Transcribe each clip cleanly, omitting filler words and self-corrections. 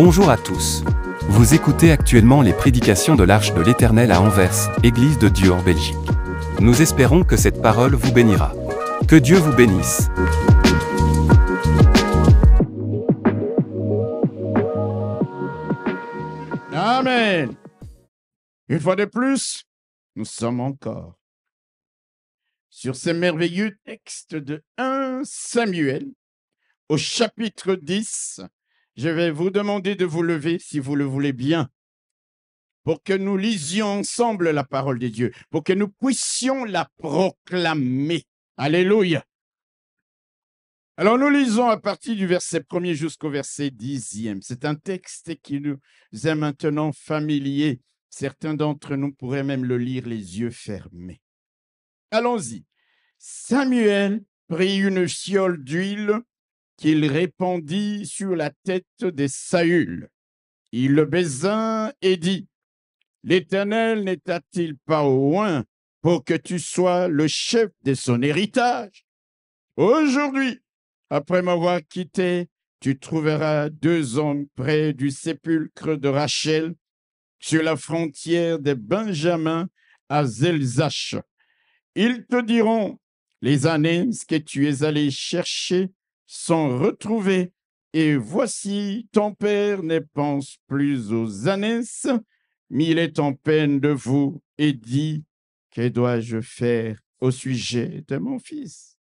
Bonjour à tous. Vous écoutez actuellement les prédications de l'Arche de l'Éternel à Anvers, Église de Dieu en Belgique. Nous espérons que cette parole vous bénira. Que Dieu vous bénisse. Amen. Une fois de plus, nous sommes encore sur ces merveilleux textes de 1 Samuel, au chapitre 10. Je vais vous demander de vous lever, si vous le voulez bien, pour que nous lisions ensemble la parole de Dieu, pour que nous puissions la proclamer. Alléluia. Alors, nous lisons à partir du verset 1er jusqu'au verset 10e. C'est un texte qui nous est maintenant familier. Certains d'entre nous pourraient même le lire les yeux fermés. Allons-y. Samuel prit une fiole d'huile qu'il répandit sur la tête de Saül. Il le baisa et dit, « L'Éternel n'éta-t-il pas au loin pour que tu sois le chef de son héritage? Aujourd'hui, après m'avoir quitté, tu trouveras 2 hommes près du sépulcre de Rachel, sur la frontière des Benjamins à Zelzach. Ils te diront, les années que tu es allé chercher sont retrouvées, et voici ton père ne pense plus aux années, mais il est en peine de vous et dit, que dois-je faire au sujet de mon fils?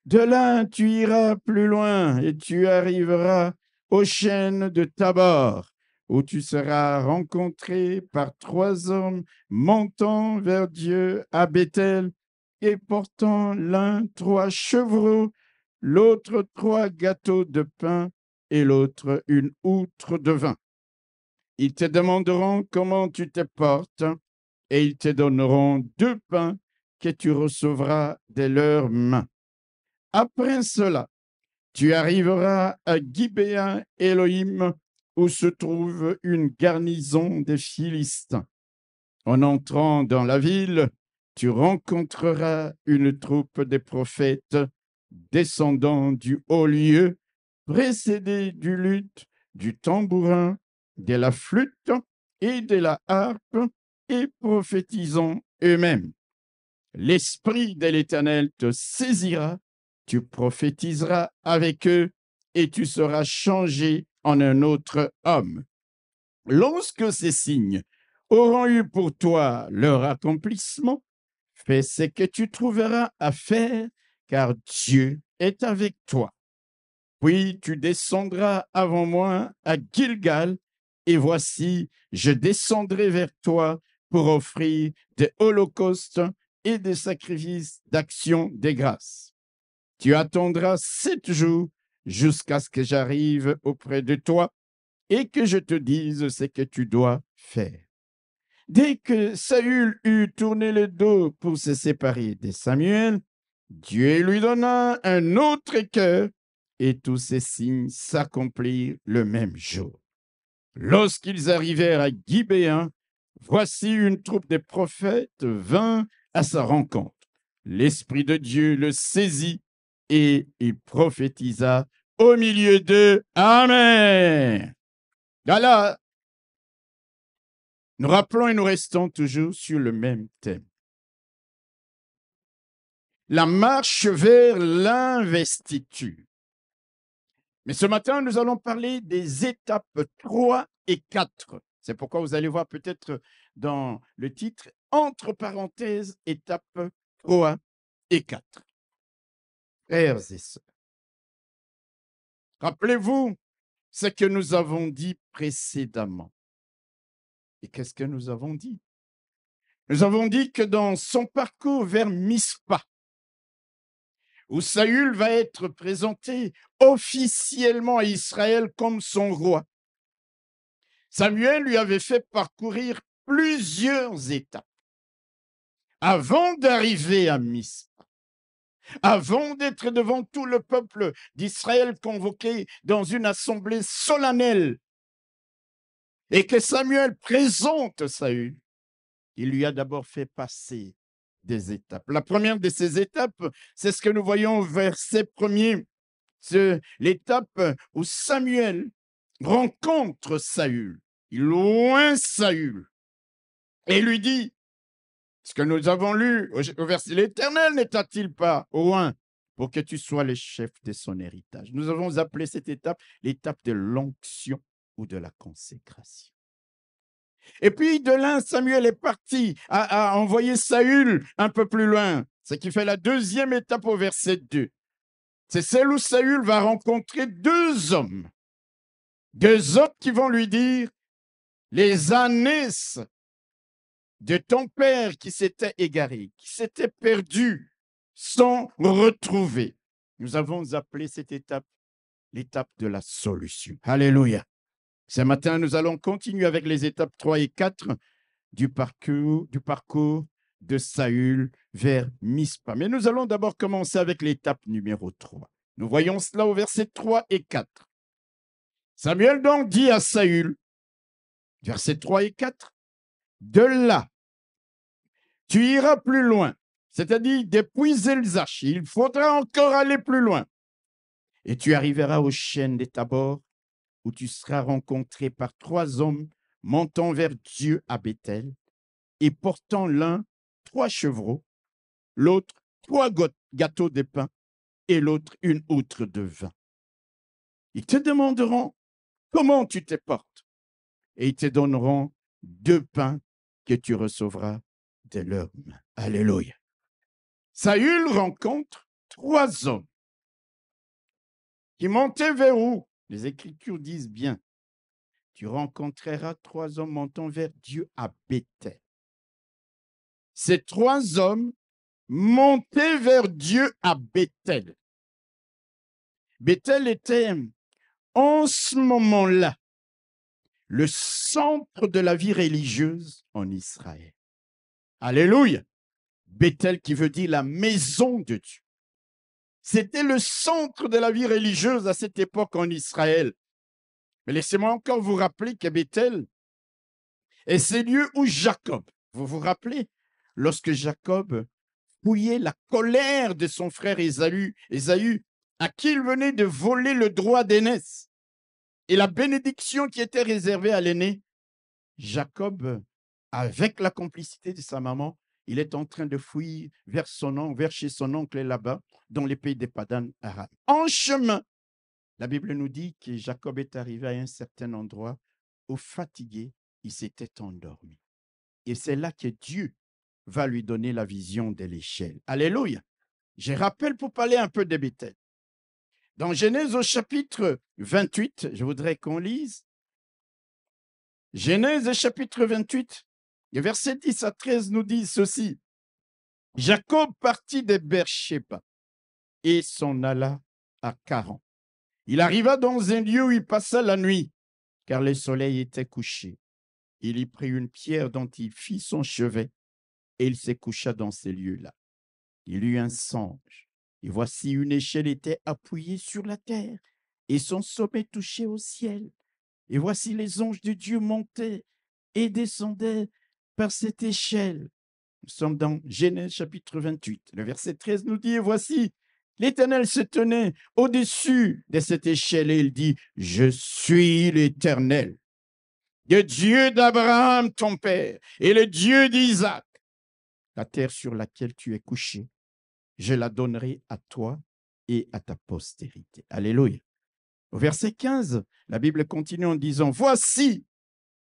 De là, tu iras plus loin et tu arriveras aux chênes de Tabor, où tu seras rencontré par 3 hommes montant vers Dieu à Béthel et portant l'un 3 chevreaux, l'autre 3 gâteaux de pain et l'autre une outre de vin. Ils te demanderont comment tu te portes et ils te donneront 2 pains que tu recevras de leurs mains. Après cela, tu arriveras à Gibéa Elohim, où se trouve une garnison des Philistins. En entrant dans la ville, tu rencontreras une troupe de prophètes descendant du haut lieu, précédés du luth, du tambourin, de la flûte et de la harpe, et prophétisant eux-mêmes. L'Esprit de l'Éternel te saisira, tu prophétiseras avec eux et tu seras changé en un autre homme. Lorsque ces signes auront eu pour toi leur accomplissement, fais ce que tu trouveras à faire, car Dieu est avec toi. Puis tu descendras avant moi à Gilgal, et voici, je descendrai vers toi pour offrir des holocaustes et des sacrifices d'action des grâces. Tu attendras 7 jours jusqu'à ce que j'arrive auprès de toi et que je te dise ce que tu dois faire. » Dès que Saül eut tourné le dos pour se séparer de Samuel, Dieu lui donna un autre cœur et tous ces signes s'accomplirent le même jour. Lorsqu'ils arrivèrent à Gibéa, voici une troupe de prophètes vint à sa rencontre. L'Esprit de Dieu le saisit et il prophétisa au milieu d'eux. Amen. Voilà. Nous rappelons et nous restons toujours sur le même thème. La marche vers l'investiture. Mais ce matin, nous allons parler des étapes 3 et 4. C'est pourquoi vous allez voir peut-être dans le titre, entre parenthèses, étapes 3 et 4. Frères et sœurs, rappelez-vous ce que nous avons dit précédemment. Et qu'est-ce que nous avons dit? Nous avons dit que dans son parcours vers Mispa, où Saül va être présenté officiellement à Israël comme son roi, Samuel lui avait fait parcourir plusieurs étapes avant d'arriver à Mispa, avant d'être devant tout le peuple d'Israël convoqué dans une assemblée solennelle et que Samuel présente Saül. Il lui a d'abord fait passer des étapes. La première de ces étapes, c'est ce que nous voyons au verset 1er, c'est l'étape où Samuel rencontre Saül. Il oint Saül et lui dit, ce que nous avons lu au verset, l'Éternel n'état-il pas oint pour que tu sois le chef de son héritage? Nous avons appelé cette étape l'étape de l'onction ou de la consécration. Et puis de là, Samuel est parti à envoyer Saül un peu plus loin, ce qui fait la deuxième étape au verset 2. C'est celle où Saül va rencontrer deux hommes qui vont lui dire, les années de ton père qui s'était égaré, qui s'était perdu, sont retrouvées. Nous avons appelé cette étape l'étape de la solution. Alléluia. Ce matin, nous allons continuer avec les étapes 3 et 4 du parcours de Saül vers Mispa. Mais nous allons d'abord commencer avec l'étape numéro 3. Nous voyons cela au verset 3 et 4. Samuel donc dit à Saül, versets 3 et 4, de là, tu iras plus loin, c'est-à-dire depuis Elzach, il faudra encore aller plus loin. Et tu arriveras aux chênes des Tabor, où tu seras rencontré par 3 hommes montant vers Dieu à Béthel et portant l'un 3 chevreaux, l'autre 3 gâteaux de pain et l'autre une outre de vin. Ils te demanderont comment tu te portes et ils te donneront 2 pains que tu recevras de leurs mains. Alléluia. Saül rencontre 3 hommes qui montaient vers où? Les Écritures disent bien, tu rencontreras 3 hommes montant vers Dieu à Béthel. Ces 3 hommes montaient vers Dieu à Béthel. Béthel était en ce moment-là le centre de la vie religieuse en Israël. Alléluia. Béthel qui veut dire la maison de Dieu. C'était le centre de la vie religieuse à cette époque en Israël. Mais laissez-moi encore vous rappeler que Béthel est ce lieu où Jacob, vous vous rappelez, lorsque Jacob fouillait la colère de son frère Ésaü, à qui il venait de voler le droit d'aînesse et la bénédiction qui était réservée à l'aîné, Jacob, avec la complicité de sa maman, il est en train de fouiller vers chez son oncle là-bas, dans les pays des Padan Aram. En chemin, la Bible nous dit que Jacob est arrivé à un certain endroit où, fatigué, il s'était endormi. Et c'est là que Dieu va lui donner la vision de l'échelle. Alléluia. Je rappelle pour parler un peu de Béthel. Dans Genèse au chapitre 28, je voudrais qu'on lise. Genèse chapitre 28, les versets 10 à 13 nous disent ceci. Jacob partit de Beersheba et s'en alla à Charan. Il arriva dans un lieu où il passa la nuit, car le soleil était couché. Il y prit une pierre dont il fit son chevet, et il se coucha dans ces lieux-là. Il eut un songe, et voici une échelle était appuyée sur la terre, et son sommet touchait au ciel. Et voici les anges de Dieu montaient et descendaient par cette échelle. Nous sommes dans Genèse chapitre 28. Le verset 13 nous dit, et voici, l'Éternel se tenait au-dessus de cette échelle et il dit, je suis l'Éternel, le Dieu d'Abraham, ton père, et le Dieu d'Isaac. La terre sur laquelle tu es couché, je la donnerai à toi et à ta postérité. Alléluia. Au verset 15, la Bible continue en disant, voici,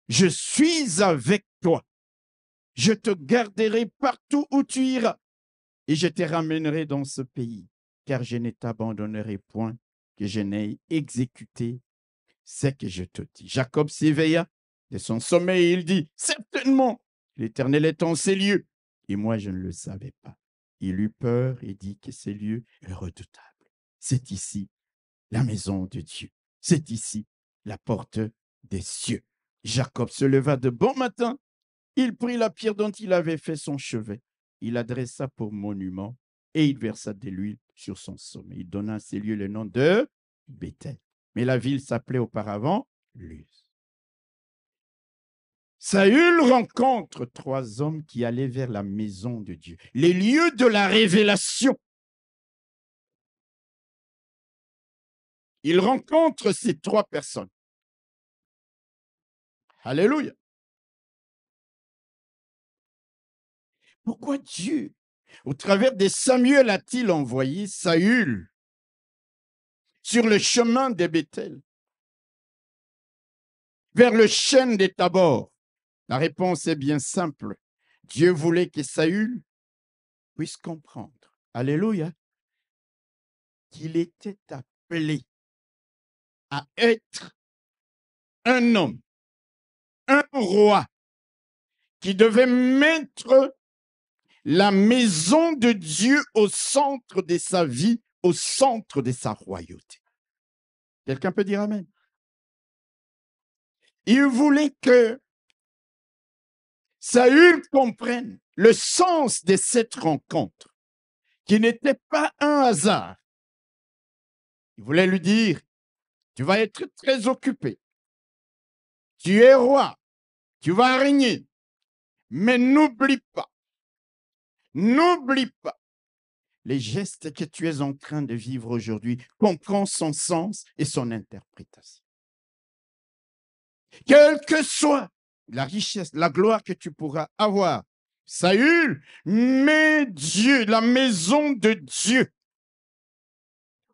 je suis avec toi. Je te garderai partout où tu iras et je te ramènerai dans ce pays, car je ne t'abandonnerai point, que je n'ai exécuté ce que je te dis. Jacob s'éveilla de son sommeil et il dit, certainement, l'Éternel est en ces lieux. Et moi, je ne le savais pas. Il eut peur et dit que ces lieux est redoutable. C'est ici la maison de Dieu. C'est ici la porte des cieux. Jacob se leva de bon matin. Il prit la pierre dont il avait fait son chevet. Il la dressa pour monument et il versa de l'huile sur son sommet. Il donna à ces lieux le nom de Béthel. Mais la ville s'appelait auparavant Luz. Saül rencontre 3 hommes qui allaient vers la maison de Dieu, les lieux de la révélation. Il rencontre ces 3 personnes. Alléluia. Pourquoi Dieu, au travers de Samuel, a-t-il envoyé Saül sur le chemin de Béthel, vers le chêne des Tabor? La réponse est bien simple. Dieu voulait que Saül puisse comprendre, alléluia, qu'il était appelé à être un homme, un roi, qui devait mettre la maison de Dieu au centre de sa vie, au centre de sa royauté. Quelqu'un peut dire amen? Il voulait que Saül comprenne le sens de cette rencontre, qui n'était pas un hasard. Il voulait lui dire, tu vas être très occupé, tu es roi, tu vas régner, mais n'oublie pas, les gestes que tu es en train de vivre aujourd'hui, comprends son sens et son interprétation. Quelle que soit la richesse, la gloire que tu pourras avoir, Saül, mets Dieu, la maison de Dieu,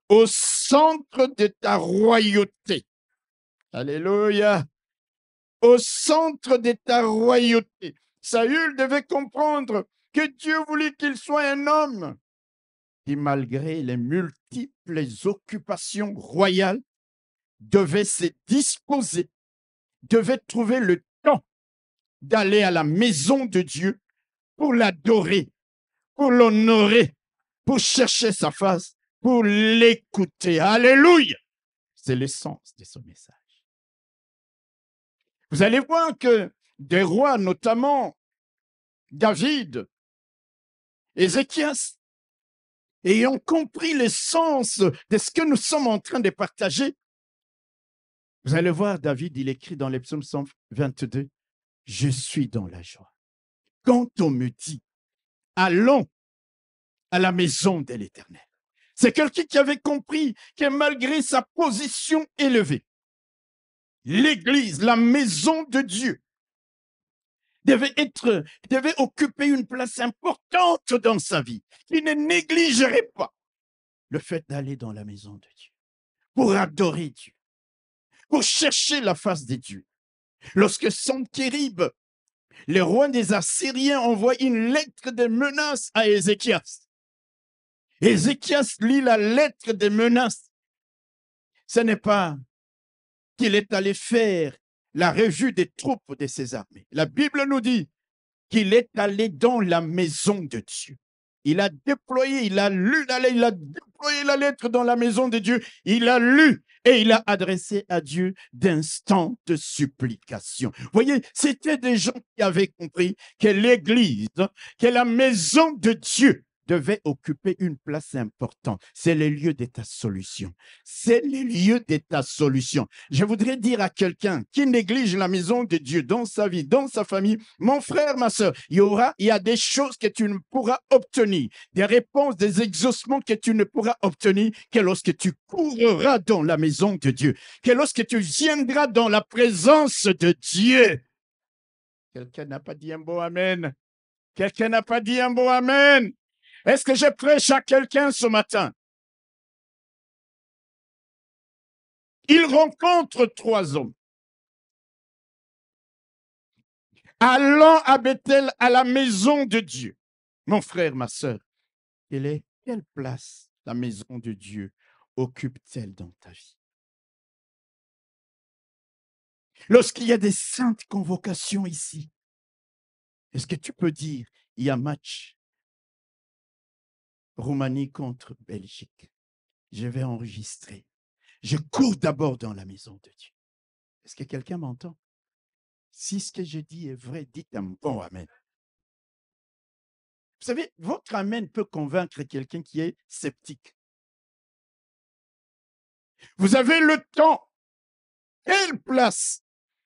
au centre de ta royauté. Alléluia. Au centre de ta royauté. Saül devait comprendre que Dieu voulait qu'il soit un homme qui, malgré les multiples occupations royales, devait se disposer, devait trouver le temps d'aller à la maison de Dieu pour l'adorer, pour l'honorer, pour chercher sa face, pour l'écouter. Alléluia! C'est l'essence de ce message. Vous allez voir que des rois, notamment David, Ézéchias, ayant compris l'essence de ce que nous sommes en train de partager, vous allez voir, David, il écrit dans les psaumes 122, « Je suis dans la joie. Quand on me dit, allons à la maison de l'Éternel. » C'est quelqu'un qui avait compris que malgré sa position élevée, l'Église, la maison de Dieu, devait occuper une place importante dans sa vie, qu'il ne négligerait pas le fait d'aller dans la maison de Dieu, pour adorer Dieu, pour chercher la face de Dieu. Lorsque Sentchérib, le roi des Assyriens, envoie une lettre de menace à Ézéchias, Ézéchias lit la lettre de menace. Ce n'est pas qu'il est allé faire la revue des troupes de ses armées. La Bible nous dit qu'il est allé dans la maison de Dieu. Il a déployé, il a déployé la lettre dans la maison de Dieu. Il a lu et il a adressé à Dieu d'instantes supplications. Vous voyez, c'était des gens qui avaient compris que l'Église, que la maison de Dieu devait occuper une place importante. C'est le lieu de ta solution. C'est le lieu de ta solution. Je voudrais dire à quelqu'un qui néglige la maison de Dieu dans sa vie, dans sa famille, mon frère, ma soeur, il y a des choses que tu ne pourras obtenir, des réponses, des exaucements que tu ne pourras obtenir que lorsque tu courras dans la maison de Dieu, que lorsque tu viendras dans la présence de Dieu. Quelqu'un n'a pas dit un beau amen? Quelqu'un n'a pas dit un beau amen? Est-ce que je prêche à quelqu'un ce matin? Il rencontre 3 hommes. Allant à Béthel, à la maison de Dieu. Mon frère, ma sœur, quelle place la maison de Dieu occupe-t-elle dans ta vie? Lorsqu'il y a des saintes convocations ici, est-ce que tu peux dire, il y a match Roumanie contre Belgique? Je vais enregistrer. Je cours d'abord dans la maison de Dieu. Est-ce que quelqu'un m'entend? Si ce que je dis est vrai, dites un bon amen. Vous savez, votre amen peut convaincre quelqu'un qui est sceptique. Vous avez le temps. Quelle place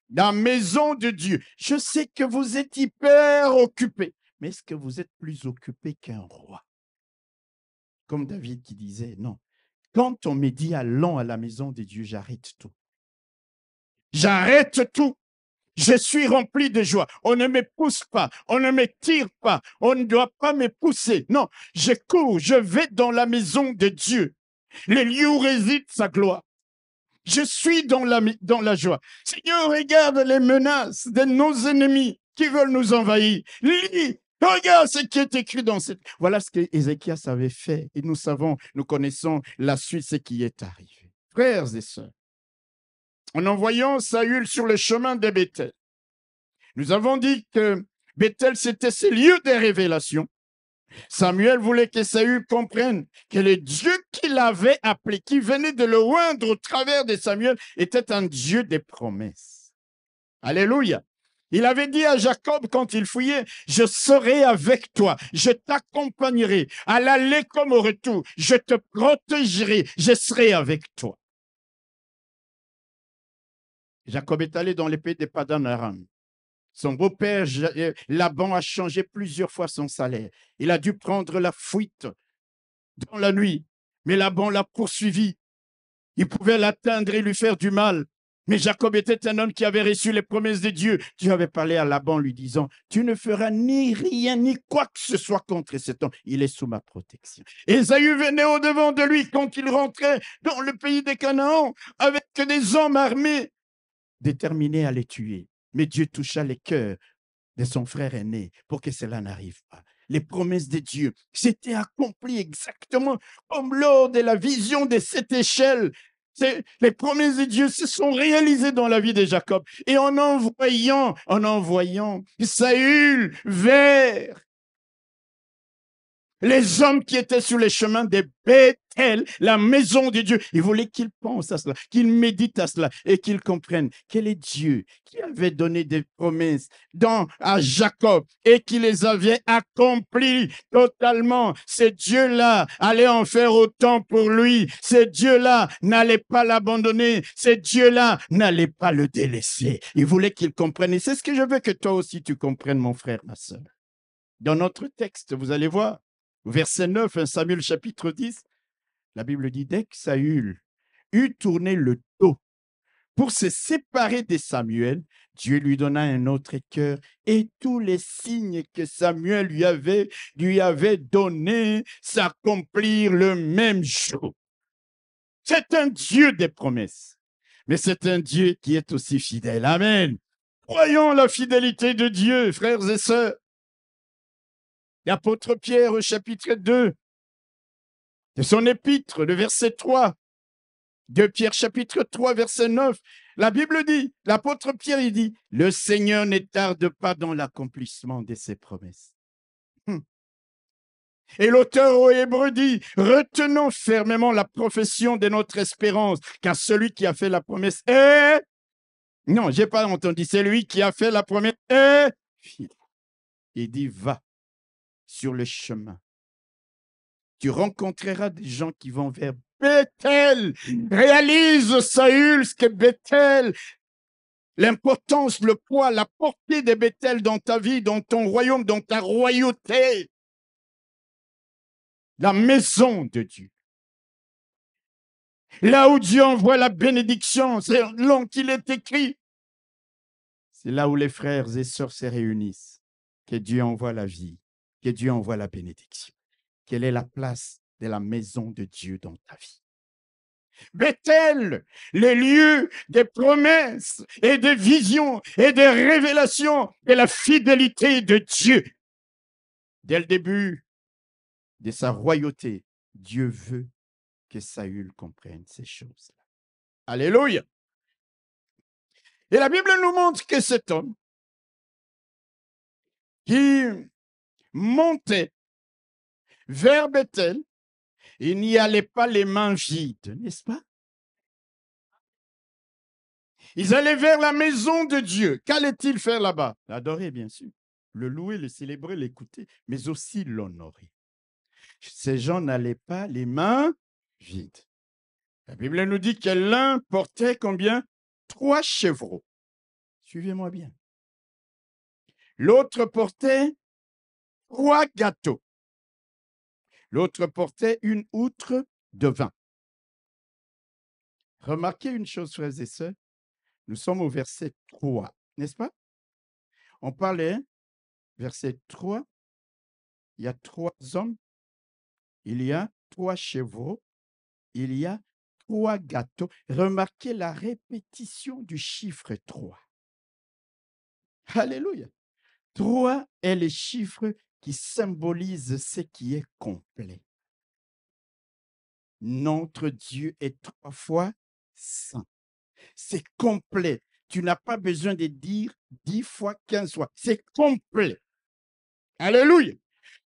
dans la maison de Dieu? Je sais que vous êtes hyper occupé, mais est-ce que vous êtes plus occupé qu'un roi? Comme David qui disait, non. Quand on me dit allons à la maison de Dieu, j'arrête tout. J'arrête tout. Je suis rempli de joie. On ne me pousse pas, on ne me tire pas, on ne doit pas me pousser. Non, je cours, je vais dans la maison de Dieu, les lieux où réside sa gloire. Je suis dans la joie. Seigneur, regarde les menaces de nos ennemis qui veulent nous envahir. Lis, regarde ce qui est écrit dans cette... Voilà ce que Ézéchias avait fait. Et nous connaissons la suite, ce qui est arrivé. Frères et sœurs, en envoyant Saül sur le chemin de Béthel, nous avons dit que Béthel, c'était ce lieu de révélation. Samuel voulait que Saül comprenne que le Dieu qu'il avait appelé, qui venait de le oindre au travers de Samuel, était un Dieu des promesses. Alléluia. Il avait dit à Jacob quand il fouillait, je serai avec toi, je t'accompagnerai, à l'aller comme au retour, je te protégerai, je serai avec toi. Jacob est allé dans les pays de Padan Aram. Son beau-père, Laban, a changé plusieurs fois son salaire. Il a dû prendre la fuite dans la nuit, mais Laban l'a poursuivi. Il pouvait l'atteindre et lui faire du mal. Mais Jacob était un homme qui avait reçu les promesses de Dieu. Dieu avait parlé à Laban lui disant, tu ne feras ni rien, ni quoi que ce soit contre cet homme. Il est sous ma protection. Ésaü venait au-devant de lui quand il rentrait dans le pays des Canaan avec des hommes armés, déterminés à les tuer. Mais Dieu toucha les cœurs de son frère aîné pour que cela n'arrive pas. Les promesses de Dieu s'étaient accomplies exactement comme lors de la vision de cette échelle. Les promesses de Dieu se sont réalisées dans la vie de Jacob. Et en envoyant Saül vers les hommes qui étaient sur les chemins de Béthel, la maison de Dieu, il voulait qu'ils pensent à cela, qu'ils méditent à cela et qu'ils comprennent quel est Dieu qui avait donné des promesses à Jacob et qui les avait accomplies totalement. Ce Dieu-là allait en faire autant pour lui. Ce Dieu-là n'allait pas l'abandonner. Ce Dieu-là n'allait pas le délaisser. Il voulait qu'il comprenne. Et c'est ce que je veux que toi aussi tu comprennes, mon frère, ma sœur. Dans notre texte, vous allez voir, verset 9, 1 Samuel chapitre 10, la Bible dit, dès que Saül eut tourné le dos pour se séparer de Samuel, Dieu lui donna un autre cœur et tous les signes que Samuel lui avait donnés s'accomplirent le même jour. C'est un Dieu des promesses, mais c'est un Dieu qui est aussi fidèle. Amen. Croyons la fidélité de Dieu, frères et sœurs. L'apôtre Pierre au chapitre 2 de son épître, le verset 3, de Pierre chapitre 3, verset 9, la Bible dit, l'apôtre Pierre, il dit, le Seigneur ne tarde pas dans l'accomplissement de ses promesses. Et l'auteur aux Hébreux dit, retenons fermement la profession de notre espérance, car celui qui a fait la promesse est... Non, je n'ai pas entendu, celui qui a fait la promesse est... Il dit, va sur le chemin. Tu rencontreras des gens qui vont vers Béthel. Réalise, Saül, ce que Béthel, l'importance, le poids, la portée de Béthel dans ta vie, dans ton royaume, dans ta royauté. La maison de Dieu. Là où Dieu envoie la bénédiction, c'est long qu'il est écrit. C'est là où les frères et sœurs se réunissent, que Dieu envoie la vie, que Dieu envoie la bénédiction. Quelle est la place de la maison de Dieu dans ta vie? Bethel, les lieux des promesses et des visions et des révélations et la fidélité de Dieu. Dès le début de sa royauté, Dieu veut que Saül comprenne ces choses-là. Alléluia. Et la Bible nous montre que cet homme qui montait vers Bethel, il n'y allait pas les mains vides, n'est-ce pas? Ils allaient vers la maison de Dieu. Qu'allait-il faire là-bas? L'adorer, bien sûr. Le louer, le célébrer, l'écouter, mais aussi l'honorer. Ces gens n'allaient pas les mains vides. La Bible nous dit que l'un portait combien? 3 chevreaux. Suivez-moi bien. L'autre portait 3 gâteaux. L'autre portait une outre de vin. Remarquez une chose, frères et sœurs. Nous sommes au verset 3 n'est-ce pas? On parlait, verset 3, il y a 3 hommes, il y a 3 chevaux, il y a 3 gâteaux. Remarquez la répétition du chiffre 3. Alléluia. 3 est le chiffre qui symbolise ce qui est complet. Notre Dieu est 3 fois saint. C'est complet. Tu n'as pas besoin de dire 10 fois 15 fois. C'est complet. Alléluia.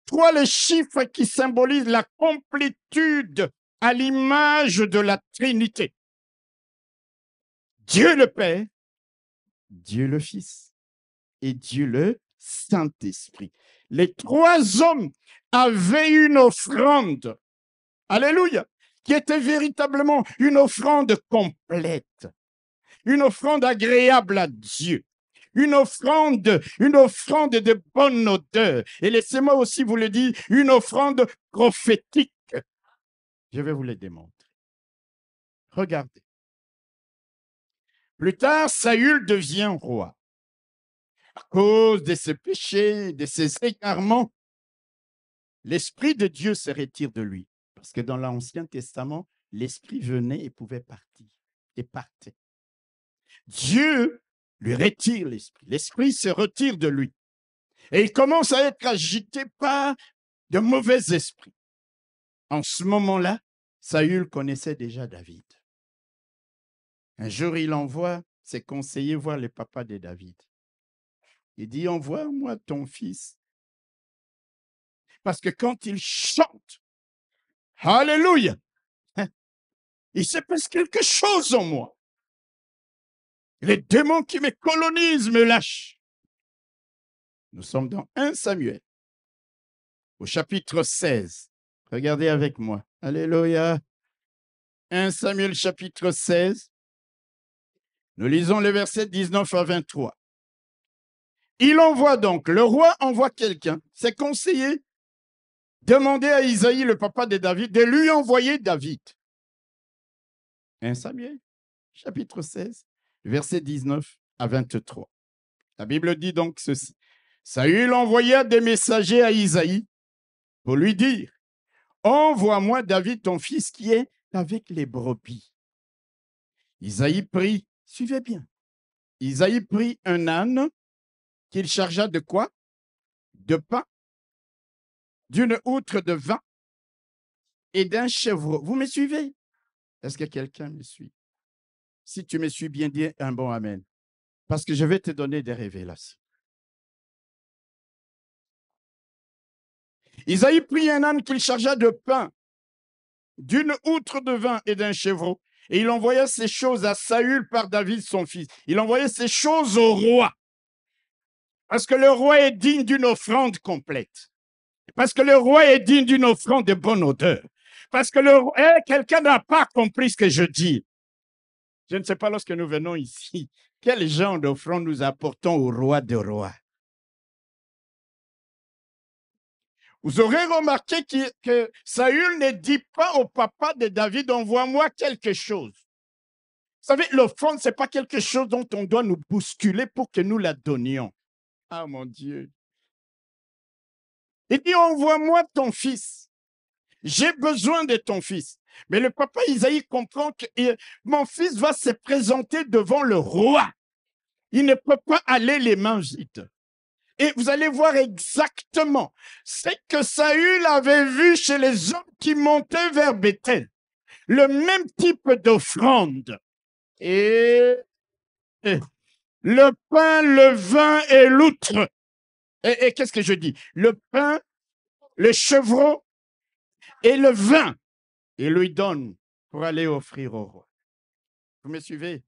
3, le chiffre qui symbolise la complétude à l'image de la Trinité. Dieu le Père, Dieu le Fils et Dieu le Saint-Esprit. Les 3 hommes avaient une offrande, alléluia, qui était véritablement une offrande complète, une offrande agréable à Dieu, une offrande de bonne odeur. Et laissez-moi aussi vous le dire, une offrande prophétique. Je vais vous le démontrer. Regardez. Plus tard, Saül devient roi. À cause de ses péchés, de ses égarements, l'Esprit de Dieu se retire de lui. Parce que dans l'Ancien Testament, l'Esprit venait et pouvait partir. Et partait. Dieu lui retire l'Esprit. L'Esprit se retire de lui. Et il commence à être agité par de mauvais esprits. En ce moment-là, Saül connaissait déjà David. Un jour, il envoie ses conseillers voir le papa de David. Il dit, envoie-moi ton fils. Parce que quand il chante, alléluia, il se passe quelque chose en moi. Les démons qui me colonisent me lâchent. Nous sommes dans 1 Samuel, au chapitre 16. Regardez avec moi. Alléluia. 1 Samuel, chapitre 16. Nous lisons les versets 19 à 23. Il envoie donc, le roi envoie quelqu'un, ses conseillers, demander à Isaïe, le papa de David, de lui envoyer David. 1 Samuel, chapitre 16, versets 19 à 23. La Bible dit donc ceci. Saül envoya des messagers à Isaïe pour lui dire, envoie-moi David, ton fils, qui est avec les brebis. Isaïe prit, suivez bien, Isaïe prit un âne qu'il chargea de quoi? De pain, d'une outre de vin et d'un chevreau. Vous me suivez? Est-ce que quelqu'un me suit? Si tu me suis bien, dis un bon amen. Parce que je vais te donner des révélations. Isaïe prit un âne qu'il chargea de pain, d'une outre de vin et d'un chevreau. Et il envoya ces choses à Saül par David, son fils. Il envoyait ces choses au roi. Parce que le roi est digne d'une offrande complète. Parce que le roi est digne d'une offrande de bonne odeur. Parce que quelqu'un n'a pas compris ce que je dis. Je ne sais pas, lorsque nous venons ici, quel genre d'offrande nous apportons au roi des rois. Vous aurez remarqué que Saül ne dit pas au papa de David, envoie-moi quelque chose. Vous savez, l'offrande, ce n'est pas quelque chose dont on doit nous bousculer pour que nous la donnions. Ah mon Dieu. Il dit, envoie-moi ton fils. J'ai besoin de ton fils. Mais le papa Isaïe comprend que mon fils va se présenter devant le roi. Il ne peut pas aller les mains vides. Et vous allez voir exactement ce que Saül avait vu chez les hommes qui montaient vers Bethel. Le même type d'offrande. Et le pain, le vin et l'outre. Et qu'est-ce que je dis? Le pain, le chevreau et le vin. Il lui donne pour aller offrir au roi. Vous me suivez?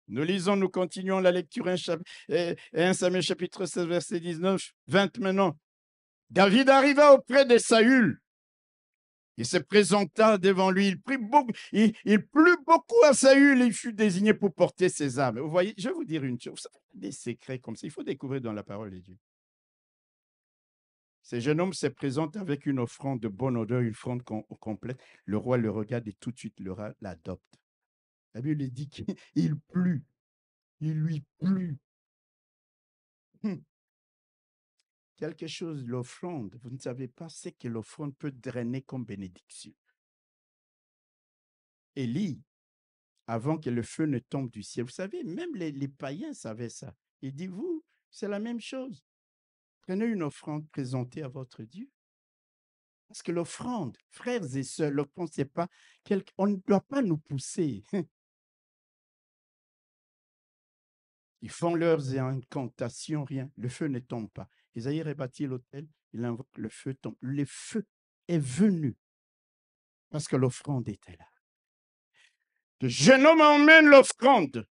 Nous lisons, nous continuons la lecture 1 Samuel chapitre 16, verset 19, 20 maintenant. David arriva auprès de Saül. Il se présenta devant lui. Il plut beaucoup à Saül et il fut désigné pour porter ses armes. Vous voyez, je vais vous dire une chose. Des secrets comme ça, il faut découvrir dans la parole de Dieu. Ce jeune homme se présente avec une offrande de bonne odeur, une offrande complète. Le roi le regarde et tout de suite le roi l'adopte. La Bible dit qu'il plut. Il lui plut. Quelque chose, l'offrande, vous ne savez pas ce que l'offrande peut drainer comme bénédiction. Élie, avant que le feu ne tombe du ciel, vous savez, même les païens savaient ça. Il dit, vous, c'est la même chose. Prenez une offrande présentée à votre Dieu. Parce que l'offrande, frères et sœurs, l'offrande, c'est pas on ne doit pas nous pousser. Ils font leurs incantations, rien. Le feu ne tombe pas. Isaïe rebâtit l'autel, il invoque le feu tombe. Le feu est venu parce que l'offrande était là. Le jeune homme emmène l'offrande.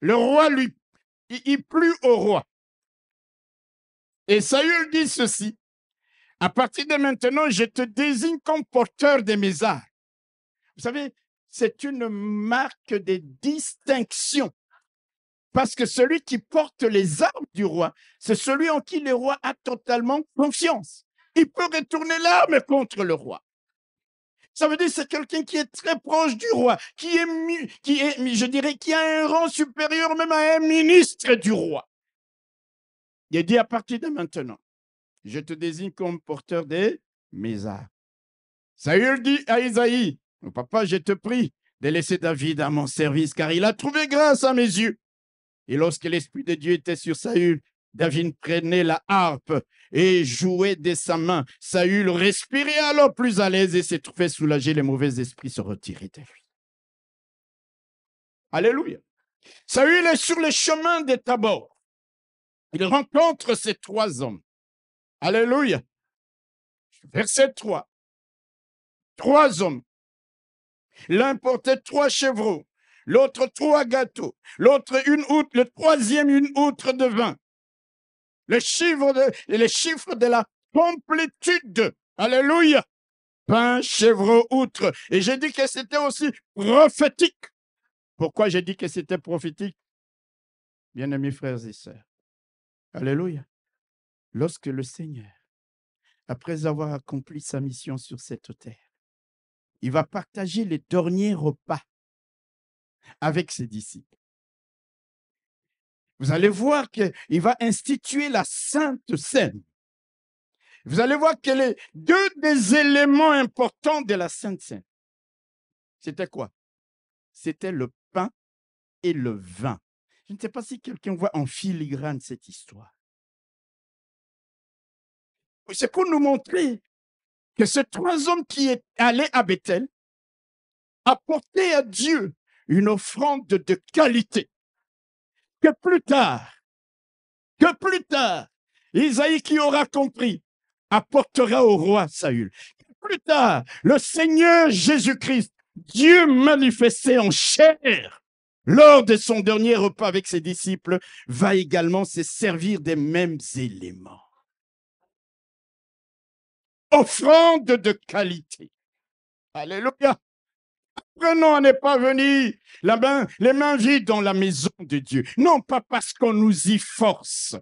Le roi il plut au roi. Et Saül dit ceci: à partir de maintenant, je te désigne comme porteur de mes armes. Vous savez, c'est une marque de distinction. Parce que celui qui porte les armes du roi, c'est celui en qui le roi a totalement confiance. Il peut retourner l'arme contre le roi. Ça veut dire que c'est quelqu'un qui est très proche du roi, qui a un rang supérieur même à un ministre du roi. Il dit à partir de maintenant, je te désigne comme porteur de mes armes. Saül dit à Isaïe, papa, je te prie de laisser David à mon service, car il a trouvé grâce à mes yeux. Et lorsque l'Esprit de Dieu était sur Saül, David prenait la harpe et jouait de sa main. Saül respirait alors plus à l'aise et s'est trouvé soulagé. Les mauvais esprits se retiraient de lui. Alléluia. Saül est sur le chemin de Tabor. Il rencontre ces 3 hommes. Alléluia. Verset 3. 3 hommes. L'un portait 3 chevreaux, l'autre 3 gâteaux, l'autre une outre, le troisième une outre de vin. Les chiffres de la complétude. Alléluia. Pain, chèvre, outre. Et j'ai dit que c'était aussi prophétique. Pourquoi j'ai dit que c'était prophétique? Bien-aimés frères et sœurs. Alléluia. Lorsque le Seigneur, après avoir accompli sa mission sur cette terre, il va partager les derniers repas avec ses disciples. Vous allez voir qu'il va instituer la Sainte Seine. Vous allez voir que les 2 des éléments importants de la Sainte Seine, c'était quoi? C'était le pain et le vin. Je ne sais pas si quelqu'un voit en filigrane cette histoire. C'est pour nous montrer que ces 3 hommes qui est allés à Bethel apportaient à Dieu une offrande de qualité. Que plus tard, Isaïe qui aura compris, apportera au roi Saül. Plus tard, le Seigneur Jésus-Christ, Dieu manifesté en chair, lors de son dernier repas avec ses disciples, va également se servir des mêmes éléments. Offrande de qualité. Alléluia. Apprenons à ne pas venir les mains vides dans la maison de Dieu. Non pas parce qu'on nous y force.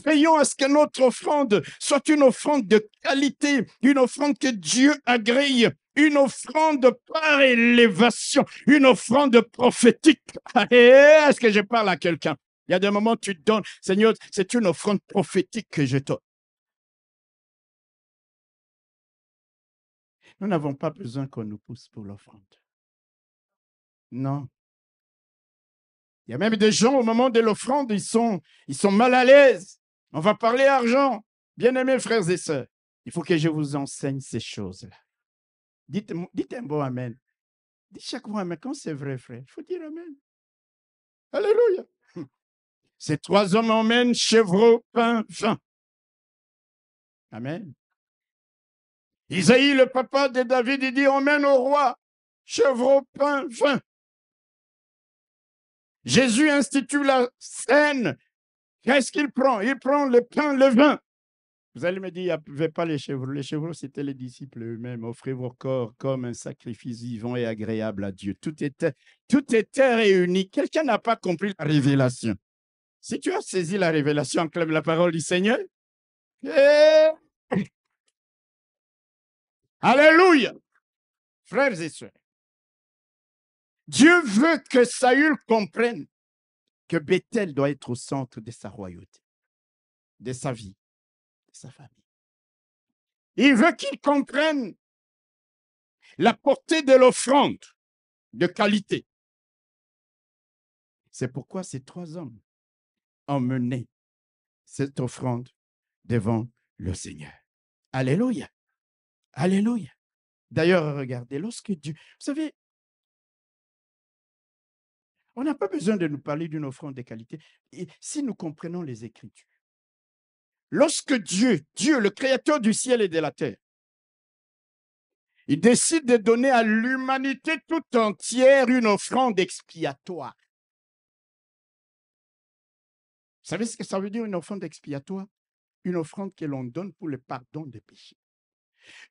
Veillons à ce que notre offrande soit une offrande de qualité, une offrande que Dieu agrée, une offrande par élévation, une offrande prophétique. Est-ce que je parle à quelqu'un? Il y a des moments où tu te donnes, Seigneur, c'est une offrande prophétique que je donne. Nous n'avons pas besoin qu'on nous pousse pour l'offrande. Non. Il y a même des gens, au moment de l'offrande, ils sont mal à l'aise. On va parler argent. Bien-aimés frères et sœurs, il faut que je vous enseigne ces choses-là. Dites un bon amen. Dites chaque fois amen. Quand c'est vrai, frère, il faut dire amen. Alléluia. Ces 3 hommes emmènent chèvreau, pain, vin. Amen. Isaïe, le papa de David, il dit, emmène au roi chèvreau, pain, vin. Jésus institue la scène. Qu'est-ce qu'il prend? Il prend le pain, le vin. Vous allez me dire, il n'y avait pas les chèvreaux. Les chèvreaux, c'était les disciples eux-mêmes. Offrez vos corps comme un sacrifice vivant et agréable à Dieu. Tout était réuni. Quelqu'un n'a pas compris la révélation. Si tu as saisi la révélation, acclame la parole du Seigneur. Alléluia. Frères et sœurs, Dieu veut que Saül comprenne que Bethel doit être au centre de sa royauté, de sa vie, de sa famille. Il veut qu'ils comprennent la portée de l'offrande de qualité. C'est pourquoi ces 3 hommes ont mené cette offrande devant le Seigneur. Alléluia. Alléluia. D'ailleurs, regardez, lorsque Dieu... Vous savez, on n'a pas besoin de nous parler d'une offrande de qualité. Et si nous comprenons les Écritures, lorsque Dieu, le créateur du ciel et de la terre, il décide de donner à l'humanité toute entière une offrande expiatoire. Vous savez ce que ça veut dire, une offrande expiatoire? Une offrande que l'on donne pour le pardon des péchés.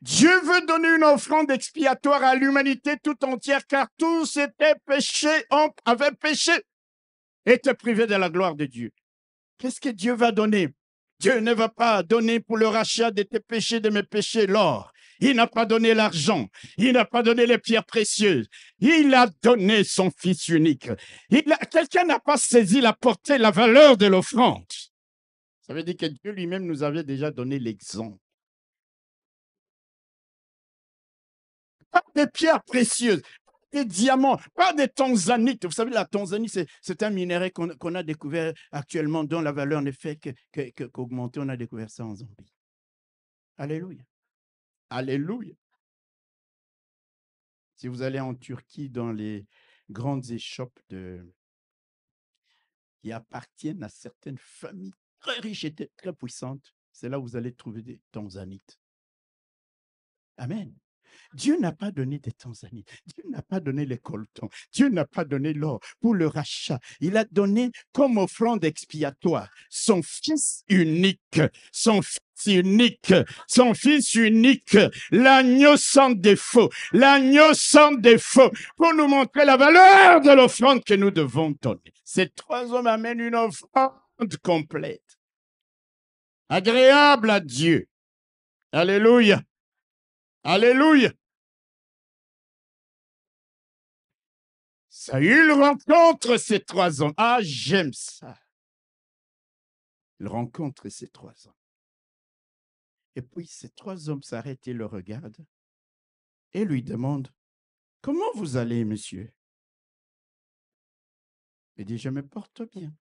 Dieu veut donner une offrande expiatoire à l'humanité tout entière, car tous étaient péchés, avaient péché, étaient privés de la gloire de Dieu. Qu'est-ce que Dieu va donner? Dieu ne va pas donner pour le rachat de tes péchés, de mes péchés, l'or. Il n'a pas donné l'argent. Il n'a pas donné les pierres précieuses. Il a donné son Fils unique. Quelqu'un n'a pas saisi la portée, la valeur de l'offrande. Ça veut dire que Dieu lui-même nous avait déjà donné l'exemple. Pas des pierres précieuses, des diamants, pas des tanzanites. Vous savez, la Tanzanie, c'est un minerai qu'on a découvert actuellement, dont la valeur ne fait qu'augmenter. On a découvert ça en Zambie. Alléluia. Alléluia. Si vous allez en Turquie, dans les grandes échoppes qui appartiennent à certaines familles très riches et très puissantes, c'est là où vous allez trouver des tanzanites. Amen. Dieu n'a pas donné des tanzanites. Dieu n'a pas donné les coltons. Dieu n'a pas donné l'or pour le rachat. Il a donné comme offrande expiatoire son Fils unique, son Fils unique, son Fils unique, l'agneau sans défaut, pour nous montrer la valeur de l'offrande que nous devons donner. Ces 3 hommes amènent une offrande complète, agréable à Dieu. Alléluia. Alléluia. Saül rencontre ces 3 hommes. Ah, j'aime ça. Il rencontre ces 3 hommes. Et puis, ces 3 hommes s'arrêtent et le regardent et lui demandent, « Comment vous allez, monsieur ?» Il dit, « Je me porte bien. »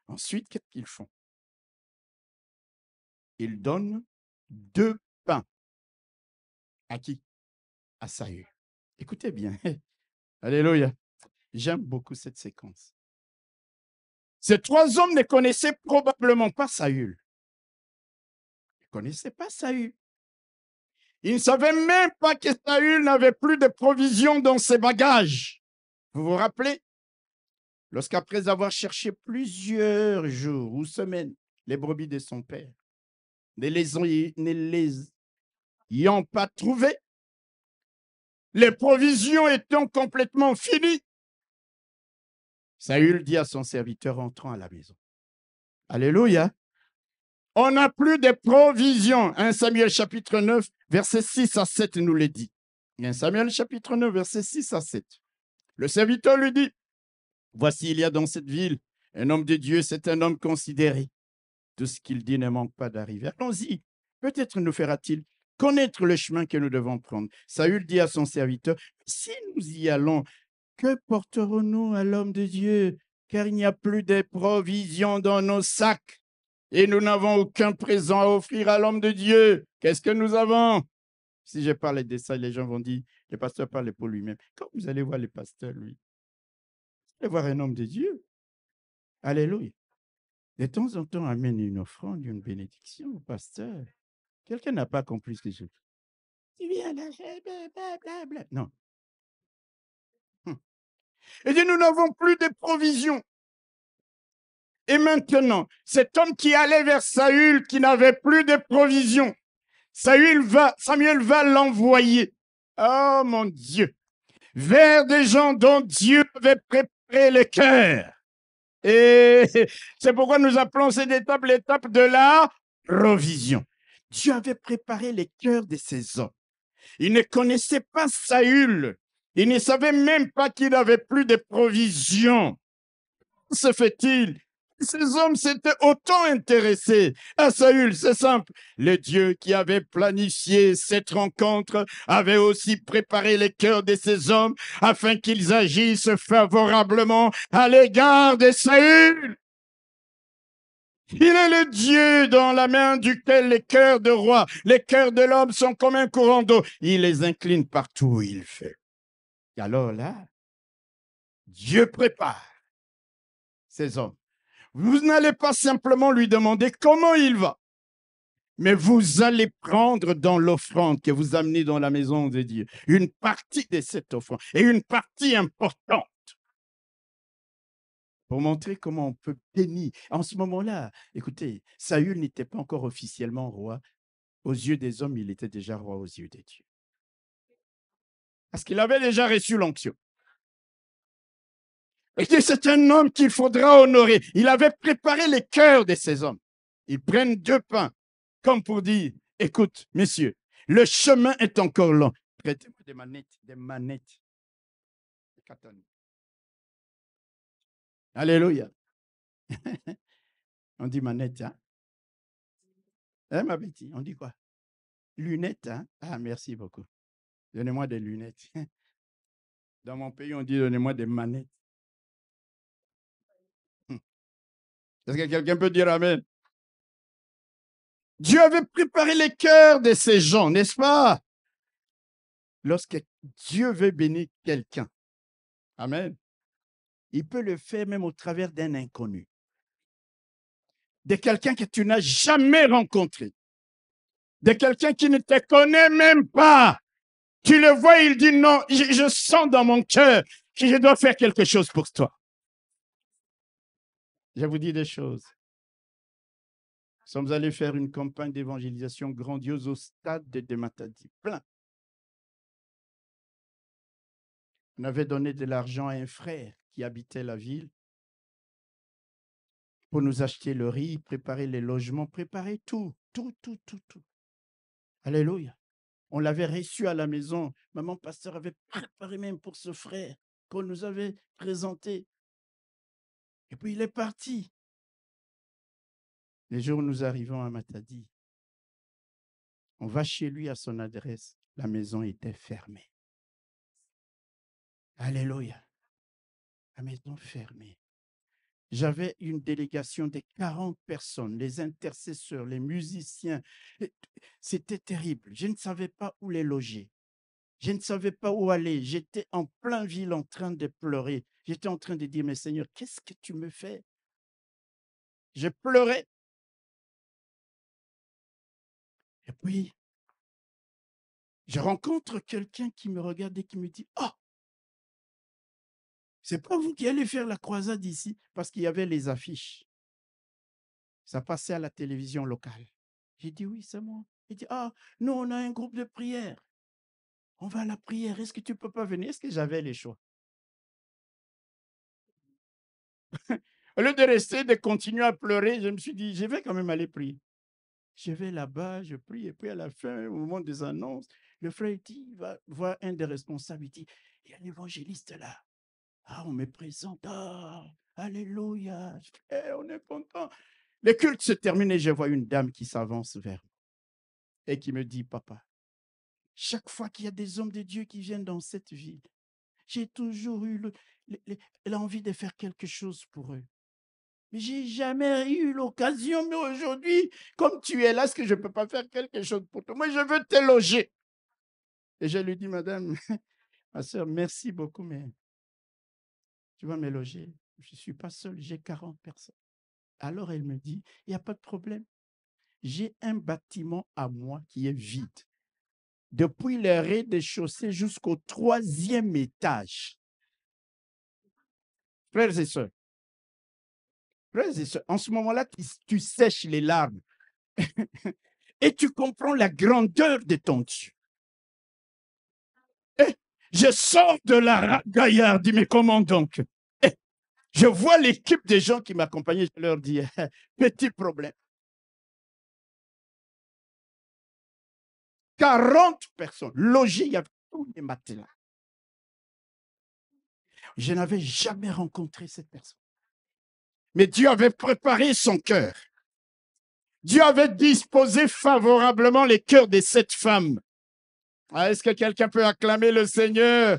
Ensuite, qu'est-ce qu'ils font? Ils donnent 2 pains. À qui? À Saül. Écoutez bien. Alléluia. J'aime beaucoup cette séquence. Ces 3 hommes ne connaissaient probablement pas Saül. Ils ne connaissaient pas Saül. Ils ne savaient même pas que Saül n'avait plus de provisions dans ses bagages. Vous vous rappelez? Lorsqu'après avoir cherché plusieurs jours ou semaines les brebis de son père, ne les ayant pas trouvées, les provisions étant complètement finies, Saül dit à son serviteur entrant à la maison, « Alléluia, on n'a plus de provisions. » 1 Samuel chapitre 9, verset 6 à 7 nous le dit. 1 Samuel chapitre 9, verset 6 à 7. Le serviteur lui dit, « Voici, il y a dans cette ville un homme de Dieu, c'est un homme considéré. Tout ce qu'il dit ne manque pas d'arriver. Allons-y, peut-être nous fera-t-il connaître le chemin que nous devons prendre. » Saül dit à son serviteur, « Si nous y allons, que porterons-nous à l'homme de Dieu? Car il n'y a plus de provisions dans nos sacs et nous n'avons aucun présent à offrir à l'homme de Dieu. Qu'est-ce que nous avons? » Si je parle de ça, les gens vont dire, le pasteur parle pour lui-même. Quand vous allez voir le pasteur, lui, vous allez voir un homme de Dieu. Alléluia. De temps en temps, amène une offrande, une bénédiction au pasteur. Quelqu'un n'a pas compris ce que je dis. Tu viens là, blablabla. Non. Et dit, nous n'avons plus de provisions. Et maintenant, cet homme qui allait vers Saül, qui n'avait plus de provisions, Samuel va l'envoyer. Oh mon Dieu! Vers des gens dont Dieu avait préparé le cœur. Et c'est pourquoi nous appelons cette étape l'étape de la provision. Dieu avait préparé les cœurs de ces hommes. Ils ne connaissaient pas Saül. Ils ne savaient même pas qu'il n'avait plus de provisions. se fait-il? Ces hommes s'étaient autant intéressés à Saül, c'est simple. Le Dieu qui avait planifié cette rencontre avait aussi préparé les cœurs de ces hommes afin qu'ils agissent favorablement à l'égard de Saül. Il est le Dieu dans la main duquel les cœurs de roi, les cœurs de l'homme sont comme un courant d'eau. Il les incline partout où il fait. Et alors là, Dieu prépare ces hommes. Vous n'allez pas simplement lui demander comment il va, mais vous allez prendre dans l'offrande que vous amenez dans la maison de Dieu une partie de cette offrande, et une partie importante, pour montrer comment on peut bénir. En ce moment-là, écoutez, Saül n'était pas encore officiellement roi. Aux yeux des hommes, il était déjà roi aux yeux de Dieu. Parce qu'il avait déjà reçu l'onction. Et c'est un homme qu'il faudra honorer. Il avait préparé les cœurs de ces hommes. Ils prennent 2 pains, comme pour dire, écoute, messieurs, le chemin est encore long. Prêtez-moi des manettes, des manettes. Alléluia. On dit manette, hein? Hein, ma Betty, on dit quoi? Lunettes, hein? Ah, merci beaucoup. Donnez-moi des lunettes. Dans mon pays, on dit donnez-moi des manettes. Est-ce que quelqu'un peut dire amen? Dieu avait préparé les cœurs de ces gens, n'est-ce pas? Lorsque Dieu veut bénir quelqu'un, amen, il peut le faire même au travers d'un inconnu, de quelqu'un que tu n'as jamais rencontré, de quelqu'un qui ne te connaît même pas. Tu le vois, il dit non, je sens dans mon cœur que je dois faire quelque chose pour toi. Je vous dis des choses. Nous sommes allés faire une campagne d'évangélisation grandiose au stade de Matadi, plein. On avait donné de l'argent à un frère qui habitait la ville pour nous acheter le riz, préparer les logements, préparer tout. Alléluia. On l'avait reçu à la maison. Maman pasteur avait préparé même pour ce frère qu'on nous avait présenté. Et puis il est parti. Les jours où nous arrivons à Matadi, on va chez lui à son adresse. La maison était fermée. Alléluia. La maison fermée. J'avais une délégation de 40 personnes, les intercesseurs, les musiciens. C'était terrible. Je ne savais pas où les loger. Je ne savais pas où aller. J'étais en plein ville en train de pleurer. J'étais en train de dire, mais Seigneur, qu'est-ce que tu me fais? Je pleurais. Et puis, je rencontre quelqu'un qui me regarde et qui me dit, oh, c'est pas vous qui allez faire la croisade ici, parce qu'il y avait les affiches. Ça passait à la télévision locale. J'ai dit, oui, c'est moi. Il dit, ah, nous, on a un groupe de prière. On va à la prière. Est-ce que tu ne peux pas venir? Est-ce que j'avais les choix? Au lieu de rester, de continuer à pleurer, je me suis dit, je vais quand même aller prier. Je vais là-bas, je prie, et puis à la fin, au moment des annonces, le frère dit, il va voir un des responsables, il dit, il y a l'évangéliste là. Ah, on me présente. Ah, alléluia. On est content. Le culte se termine et je vois une dame qui s'avance vers moi et qui me dit, papa, chaque fois qu'il y a des hommes de Dieu qui viennent dans cette ville, j'ai toujours eu l'envie de faire quelque chose pour eux. Mais je n'ai jamais eu l'occasion, mais aujourd'hui, comme tu es là, est-ce que je ne peux pas faire quelque chose pour toi? Moi, je veux te loger. Et je lui dis, madame, ma soeur, merci beaucoup, mais tu vas me loger. Je ne suis pas seul, j'ai 40 personnes. Alors elle me dit, il n'y a pas de problème. J'ai un bâtiment à moi qui est vide. Depuis le rez-de-chaussée jusqu'au 3e étage. Frères et sœurs, en ce moment-là, tu sèches les larmes et tu comprends la grandeur de ton Dieu. Et je sors de la gaillarde, mais comment donc? Et je vois l'équipe des gens qui m'accompagnaient, je leur dis, petit problème. 40 personnes logées, il y avait tous les matelas. Je n'avais jamais rencontré cette personne. Mais Dieu avait préparé son cœur. Dieu avait disposé favorablement les cœurs des 7 femmes. Ah, est-ce que quelqu'un peut acclamer le Seigneur?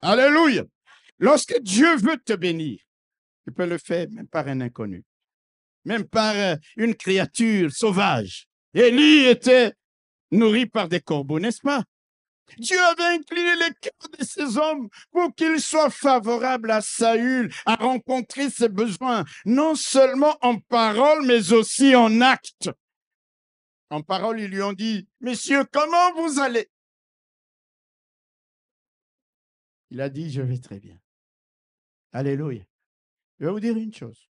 Alléluia. Lorsque Dieu veut te bénir, tu peux le faire même par un inconnu, même par une créature sauvage. Élie était nourri par des corbeaux, n'est-ce pas? Dieu avait incliné les cœurs de ces hommes pour qu'ils soient favorables à Saül, à rencontrer ses besoins, non seulement en parole, mais aussi en acte. En parole, ils lui ont dit, « Messieurs, comment vous allez ?» Il a dit, « Je vais très bien. » Alléluia. Je vais vous dire une chose.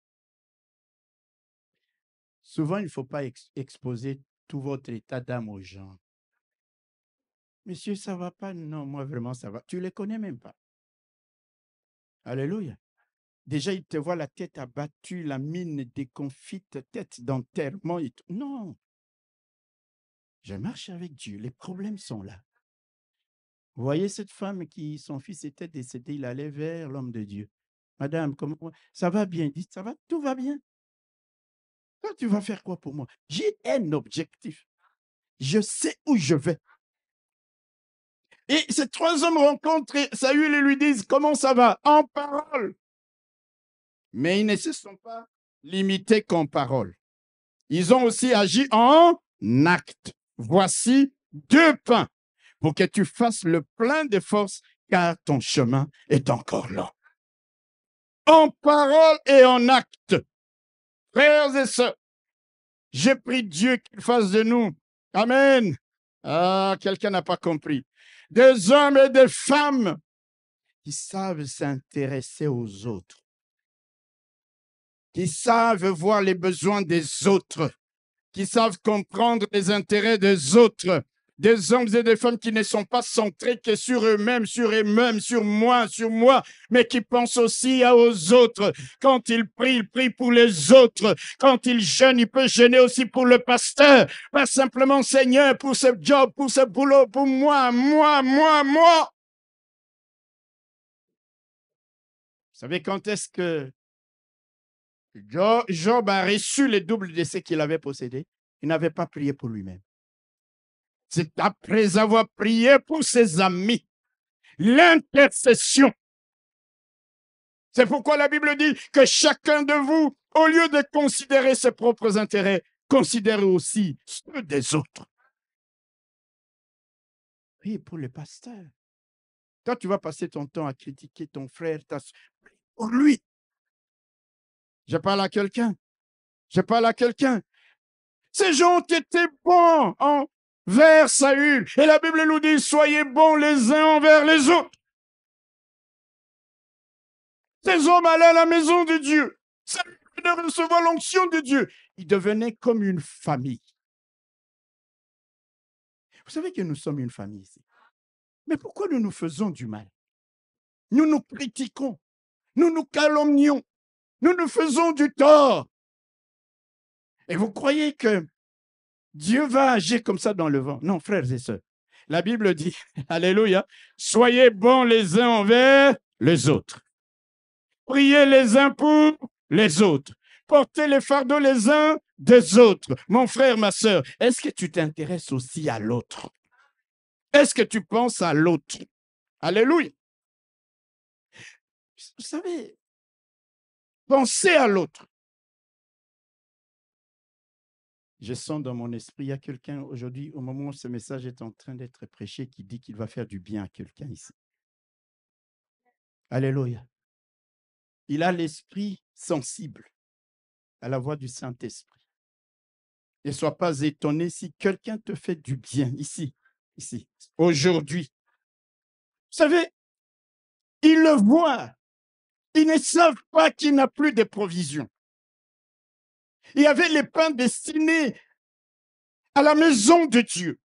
Souvent, il ne faut pas exposer tout votre état d'âme aux gens. Monsieur, ça ne va pas? Non, moi vraiment, ça va. Tu ne les connais même pas. Alléluia. Déjà, il te voit la tête abattue, la mine déconfite, tête d'enterrement. Non. Je marche avec Dieu. Les problèmes sont là. Vous voyez cette femme qui, son fils était décédé, il allait vers l'homme de Dieu. Madame, comment ça va bien? Dites, ça va? Tout va bien? Toi, tu vas faire quoi pour moi? J'ai un objectif. Je sais où je vais. Et ces 3 hommes rencontrent Saül et lui disent, comment ça va? En parole. Mais ils ne se sont pas limités qu'en parole. Ils ont aussi agi en acte. Voici 2 pains pour que tu fasses le plein de force, car ton chemin est encore long. En parole et en acte. Frères et sœurs, j'ai pris Dieu qu'il fasse de nous. Amen. Ah, quelqu'un n'a pas compris. Des hommes et des femmes qui savent s'intéresser aux autres, qui savent voir les besoins des autres, qui savent comprendre les intérêts des autres, des hommes et des femmes qui ne sont pas centrés que sur eux-mêmes, sur moi, mais qui pensent aussi aux autres. Quand ils prient pour les autres. Quand ils jeûnent, ils peuvent jeûner aussi pour le pasteur. Pas simplement, Seigneur, pour ce job, pour ce boulot, pour moi. Vous savez quand est-ce que Job a reçu le double de ce qu'il avait possédé? Il n'avait pas prié pour lui-même. C'est après avoir prié pour ses amis. L'intercession. C'est pourquoi la Bible dit que chacun de vous, au lieu de considérer ses propres intérêts, considère aussi ceux des autres. Prie pour le pasteur. Toi, tu vas passer ton temps à critiquer ton frère, pour lui. Je parle à quelqu'un. Ces gens qui étaient bons envers Saül. Et la Bible nous dit, soyez bons les uns envers les autres. Ces hommes allaient à la maison de Dieu. Saül venait recevoir l'onction de Dieu. Ils devenaient comme une famille. Vous savez que nous sommes une famille ici. Mais pourquoi nous nous faisons du mal? Nous nous critiquons. Nous nous calomnions. Nous nous faisons du tort. Et vous croyez que Dieu va agir comme ça dans le vent? Non, frères et sœurs. La Bible dit, alléluia, soyez bons les uns envers les autres. Priez les uns pour les autres. Portez les fardeaux les uns des autres. Mon frère, ma sœur, est-ce que tu t'intéresses aussi à l'autre? Est-ce que tu penses à l'autre? Alléluia. Vous savez, pensez à l'autre. Je sens dans mon esprit, il y a quelqu'un aujourd'hui, au moment où ce message est en train d'être prêché, qui dit qu'il va faire du bien à quelqu'un ici. Alléluia. Il a l'esprit sensible à la voix du Saint-Esprit. Ne sois pas étonné si quelqu'un te fait du bien ici, aujourd'hui. Vous savez, ils le voient. Ils ne savent pas qu'il n'a plus de provisions. Il y avait les pains destinés à la maison de Dieu.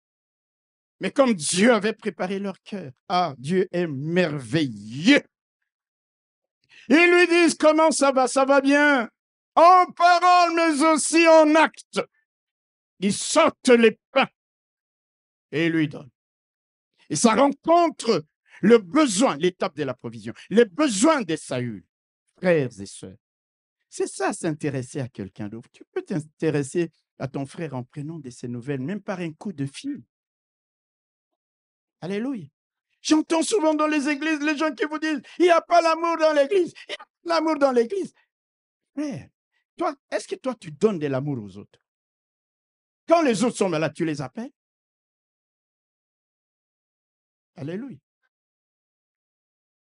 Mais comme Dieu avait préparé leur cœur, Dieu est merveilleux. Ils lui disent, comment ça va? Ça va bien. En parole, mais aussi en acte. Ils sortent les pains et lui donnent. Et sa rencontre le besoin, l'étape de la provision, les besoins de Saül, frères et sœurs. C'est ça, s'intéresser à quelqu'un d'autre. Tu peux t'intéresser à ton frère en prenant de ses nouvelles, même par un coup de fil. Alléluia. J'entends souvent dans les églises les gens qui vous disent « Il n'y a pas l'amour dans l'église. Il n'y a pas l'amour dans l'église. » Frère, toi, est-ce que toi, tu donnes de l'amour aux autres? Quand les autres sont malades, tu les appelles? Alléluia.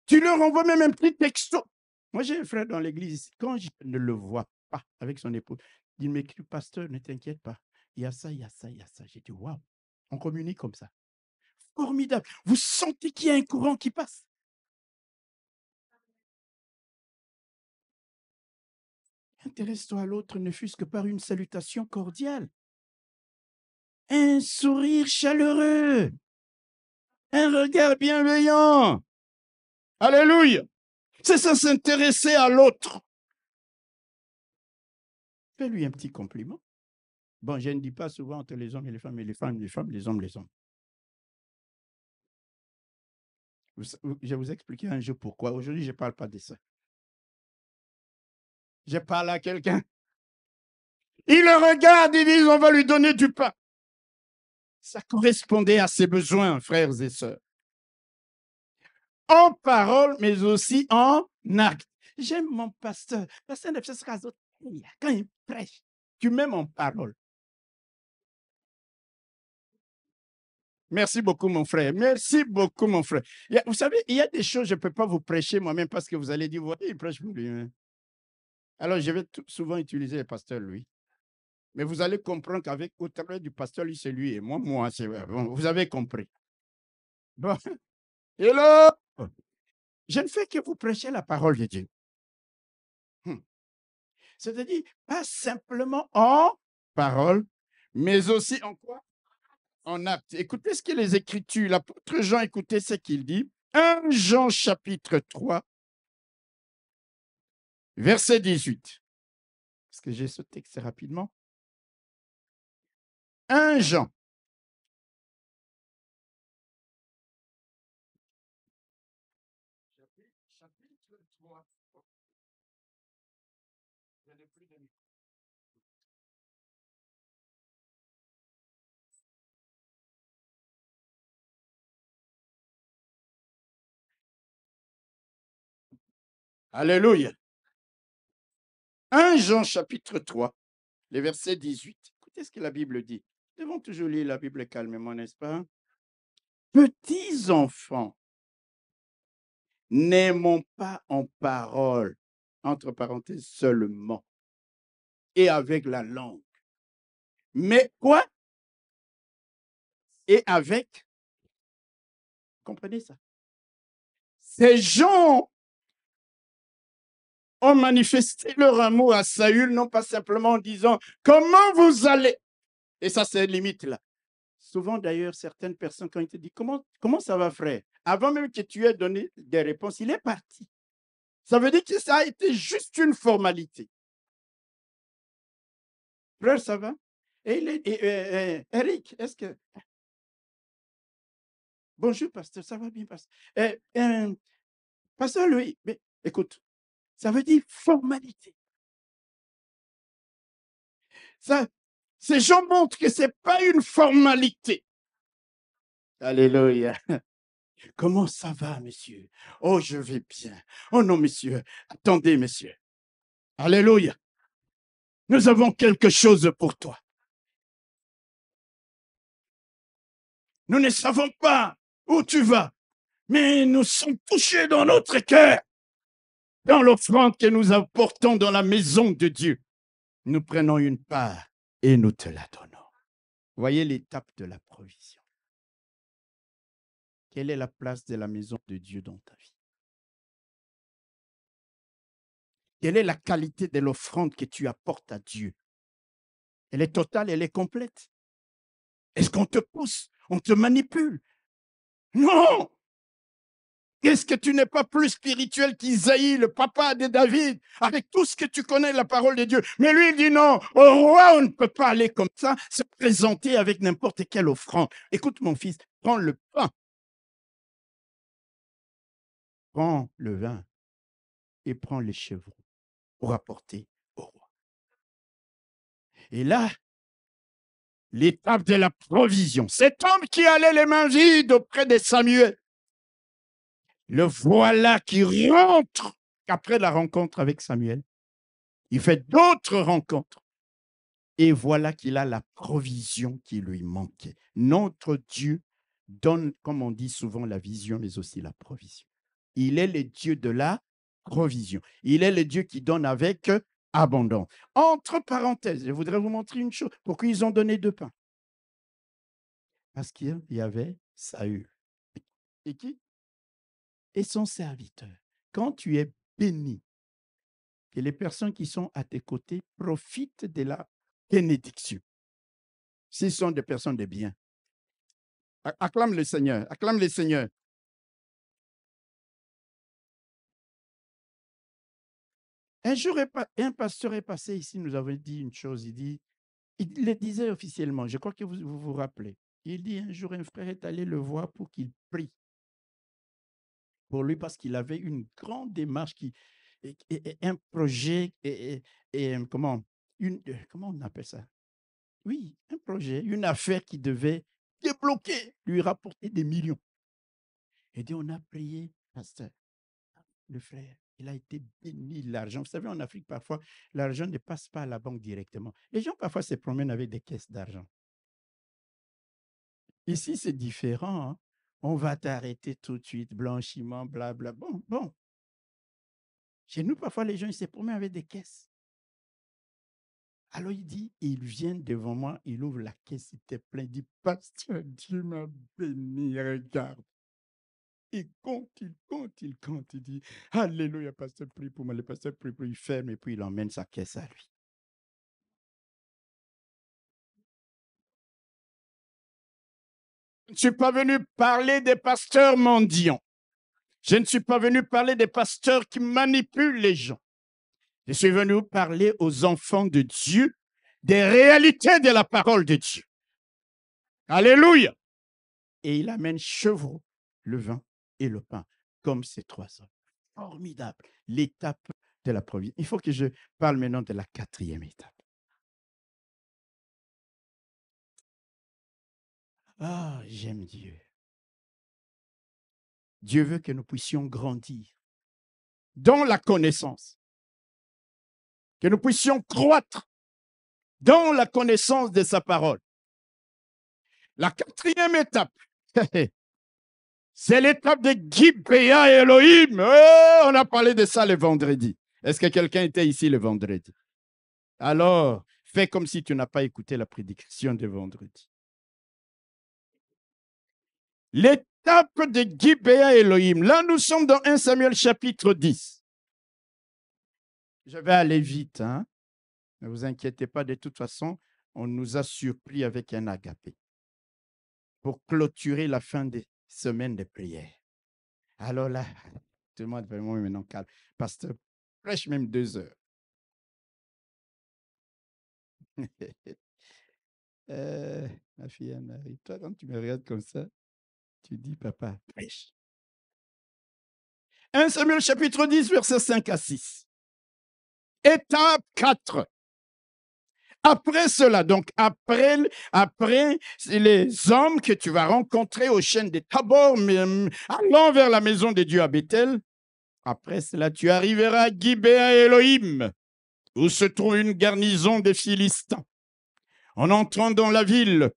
Tu leur envoies même un petit texto. Moi, j'ai un frère dans l'église. Quand je ne le vois pas avec son épouse, il m'écrit « Pasteur, ne t'inquiète pas. Il y a ça, il y a ça, il y a ça. » J'ai dit « Waouh, on communique comme ça. » Formidable. Vous sentez qu'il y a un courant qui passe. Intéresse-toi à l'autre, ne fût-ce que par une salutation cordiale. Un sourire chaleureux. Un regard bienveillant. Alléluia. C'est ça, s'intéresser à l'autre. Fais-lui un petit compliment. Bon, je ne dis pas souvent entre les hommes et les femmes, et les femmes, les hommes, les hommes. Je vais vous expliquer un jour pourquoi. Aujourd'hui, je ne parle pas de ça. Je parle à quelqu'un. Il le regarde, il dit, on va lui donner du pain. Ça correspondait à ses besoins, frères et sœurs. En parole, mais aussi en acte. J'aime mon pasteur. Pasteur ne fait pas quand il prêche. Tu m'aimes en parole. Merci beaucoup, mon frère. Merci beaucoup, mon frère. Vous savez, il y a des choses, je ne peux pas vous prêcher moi-même parce que vous allez dire, voyez, il prêche pour lui. Alors, je vais souvent utiliser le pasteur, lui. Mais vous allez comprendre qu'avec au travers du pasteur, lui, c'est lui et moi, c'est bon, vous avez compris. Bon. Hello! Je ne fais que vous prêcher la parole de Dieu. C'est-à-dire, pas simplement en parole, mais aussi en quoi? En acte. Écoutez ce que les Écritures, l'apôtre Jean, écoutez ce qu'il dit. 1 Jean chapitre 3, verset 18. Est-ce que j'ai ce texte rapidement? 1 Jean. Chapitre 3. Alléluia. 1 Jean chapitre 3, le verset 18. Écoutez ce que la Bible dit. Nous devons toujours lire la Bible calmement, n'est-ce pas? Petits enfants, n'aimons pas en parole, entre parenthèses seulement, et avec la langue. Mais quoi? Et avec, comprenez ça? Ces gens ont manifesté leur amour à Saül, non pas simplement en disant « Comment vous allez ?» Et ça, c'est limite là. Souvent, d'ailleurs, certaines personnes, quand ils te disent comment ça va, frère? Avant même que tu aies donné des réponses, il est parti. Ça veut dire que ça a été juste une formalité. Frère, ça va? Eric, est-ce que... Bonjour, pasteur, ça va bien, pasteur. Pasteur Louis, mais écoute, ça veut dire formalité. Ça, ces gens montrent que ce n'est pas une formalité. Alléluia. Comment ça va, monsieur? Oh, je vais bien. Oh non, monsieur. Attendez, monsieur. Alléluia. Nous avons quelque chose pour toi. Nous ne savons pas où tu vas, mais nous sommes touchés dans notre cœur, dans l'offrande que nous apportons dans la maison de Dieu. Nous prenons une part et nous te la donnons. Voyez l'étape de la provision. Quelle est la place de la maison de Dieu dans ta vie? Quelle est la qualité de l'offrande que tu apportes à Dieu? Elle est totale, elle est complète. Est-ce qu'on te pousse, on te manipule? Non! Est-ce que tu n'es pas plus spirituel qu'Isaïe, le papa de David, avec tout ce que tu connais de la parole de Dieu? Mais lui, il dit non, au roi, on ne peut pas aller comme ça, se présenter avec n'importe quelle offrande. Écoute, mon fils, prends le pain. prend le vin et prend les chevreaux pour apporter au roi. Et là, l'étape de la provision. Cet homme qui allait les mains vides auprès de Samuel, le voilà qui rentre après la rencontre avec Samuel. Il fait d'autres rencontres. Et voilà qu'il a la provision qui lui manquait. Notre Dieu donne, comme on dit souvent, la vision, mais aussi la provision. Il est le Dieu de la provision. Il est le Dieu qui donne avec abondance. Entre parenthèses, je voudrais vous montrer une chose. Pourquoi ils ont donné 2 pains? Parce qu'il y avait Saül. Et qui? Et son serviteur. Quand tu es béni, que les personnes qui sont à tes côtés profitent de la bénédiction. S'ils sont des personnes de bien. Acclame le Seigneur. Acclame le Seigneur. Un jour, un pasteur est passé ici, nous avait dit une chose. Il le disait officiellement. Je crois que vous vous rappelez. Il dit un jour, un frère est allé le voir pour qu'il prie pour lui parce qu'il avait une grande démarche, un projet, comment on appelle ça? Oui, un projet, une affaire qui devait débloquer, lui rapporter des millions. Et dit, on a prié, pasteur, le frère, il a été béni l'argent. Vous savez, en Afrique, parfois, l'argent ne passe pas à la banque directement. Les gens, parfois, se promènent avec des caisses d'argent. Ici, c'est différent. Hein? On va t'arrêter tout de suite, blanchiment, blabla. Bon. Chez nous, parfois, les gens, ils se promènent avec des caisses. Alors, il dit, il vient devant moi, il ouvre la caisse, il te plaint, il dit, pasteur, Dieu m'a béni, regarde. Il compte, il dit, alléluia, pasteur, prie pour moi. Le pasteur prie pour lui, il ferme et puis il emmène sa caisse à lui. Je ne suis pas venu parler des pasteurs mendiants. Je ne suis pas venu parler des pasteurs qui manipulent les gens. Je suis venu parler aux enfants de Dieu des réalités de la parole de Dieu. Alléluia. Et il amène chevreau, le vin et le pain, comme ces 3 hommes. Formidable. L'étape de la provision. Il faut que je parle maintenant de la 4e étape. Ah, j'aime Dieu. Dieu veut que nous puissions grandir dans la connaissance, que nous puissions croître dans la connaissance de sa parole. La 4e étape, c'est l'étape de Gibéa et Elohim. Oh, on a parlé de ça le vendredi. Est-ce que quelqu'un était ici le vendredi? Alors, fais comme si tu n'as pas écouté la prédication de vendredi. L'étape de Gibéa et Elohim. Là, nous sommes dans 1 Samuel chapitre 10. Je vais aller vite. Hein? Ne vous inquiétez pas, de toute façon, on nous a surpris avec un agapé pour clôturer la fin des semaines de prière. Alors là, tout le monde est vraiment maintenant calme. Pasteur, prêche même 2 heures. Ma fille Anne-Marie, toi, quand tu me regardes comme ça, tu dis, papa, prêche. 1 Samuel chapitre 10, versets 5 à 6. Étape 4. Après cela, donc après les hommes que tu vas rencontrer au chêne de Tabor, allant vers la maison de Dieu à Bethel, après cela, tu arriveras à Gibéa et Elohim, où se trouve une garnison des Philistins. En entrant dans la ville,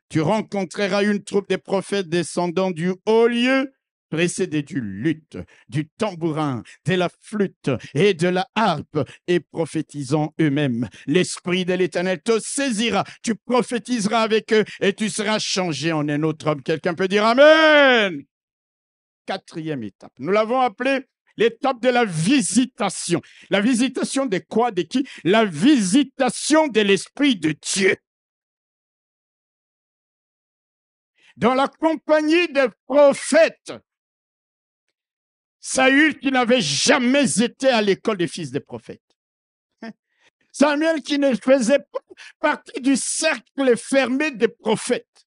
tu rencontreras une troupe de prophètes descendant du haut lieu, précédés du luth, du tambourin, de la flûte et de la harpe, et prophétisant eux-mêmes. L'Esprit de l'Éternel te saisira, tu prophétiseras avec eux et tu seras changé en un autre homme. Quelqu'un peut dire Amen. 4e étape. Nous l'avons appelée l'étape de la visitation. La visitation de quoi? De qui? La visitation de l'Esprit de Dieu. Dans la compagnie des prophètes. Saül qui n'avait jamais été à l'école des fils des prophètes. Samuel qui ne faisait pas partie du cercle fermé des prophètes.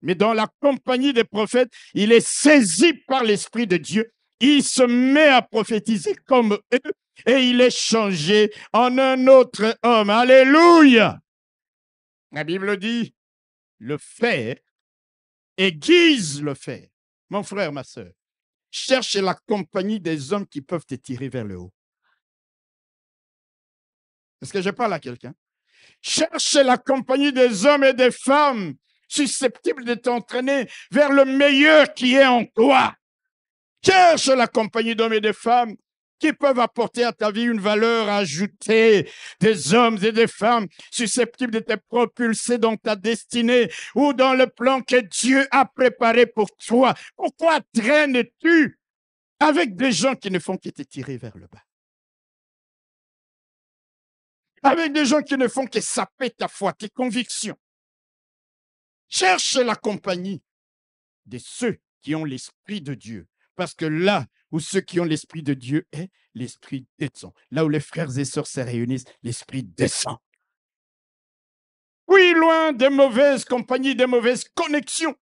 Mais dans la compagnie des prophètes, il est saisi par l'Esprit de Dieu il se met à prophétiser comme eux et il est changé en un autre homme. Alléluia! La Bible dit, le fer aiguise le fer. Mon frère, ma soeur, cherche la compagnie des hommes qui peuvent te tirer vers le haut. Est-ce que je parle à quelqu'un? Cherche la compagnie des hommes et des femmes susceptibles de t'entraîner vers le meilleur qui est en toi. Cherche la compagnie d'hommes et de femmes qui peuvent apporter à ta vie une valeur ajoutée, des hommes et des femmes susceptibles de te propulser dans ta destinée ou dans le plan que Dieu a préparé pour toi. Pourquoi traînes-tu avec des gens qui ne font que te tirer vers le bas? Avec des gens qui ne font que saper ta foi, tes convictions. Cherche la compagnie de ceux qui ont l'Esprit de Dieu. Parce que là où ceux qui ont l'Esprit de Dieu est, l'Esprit descend. Là où les frères et sœurs se réunissent, l'Esprit descend. Oui, loin des mauvaises compagnies, des mauvaises connexions,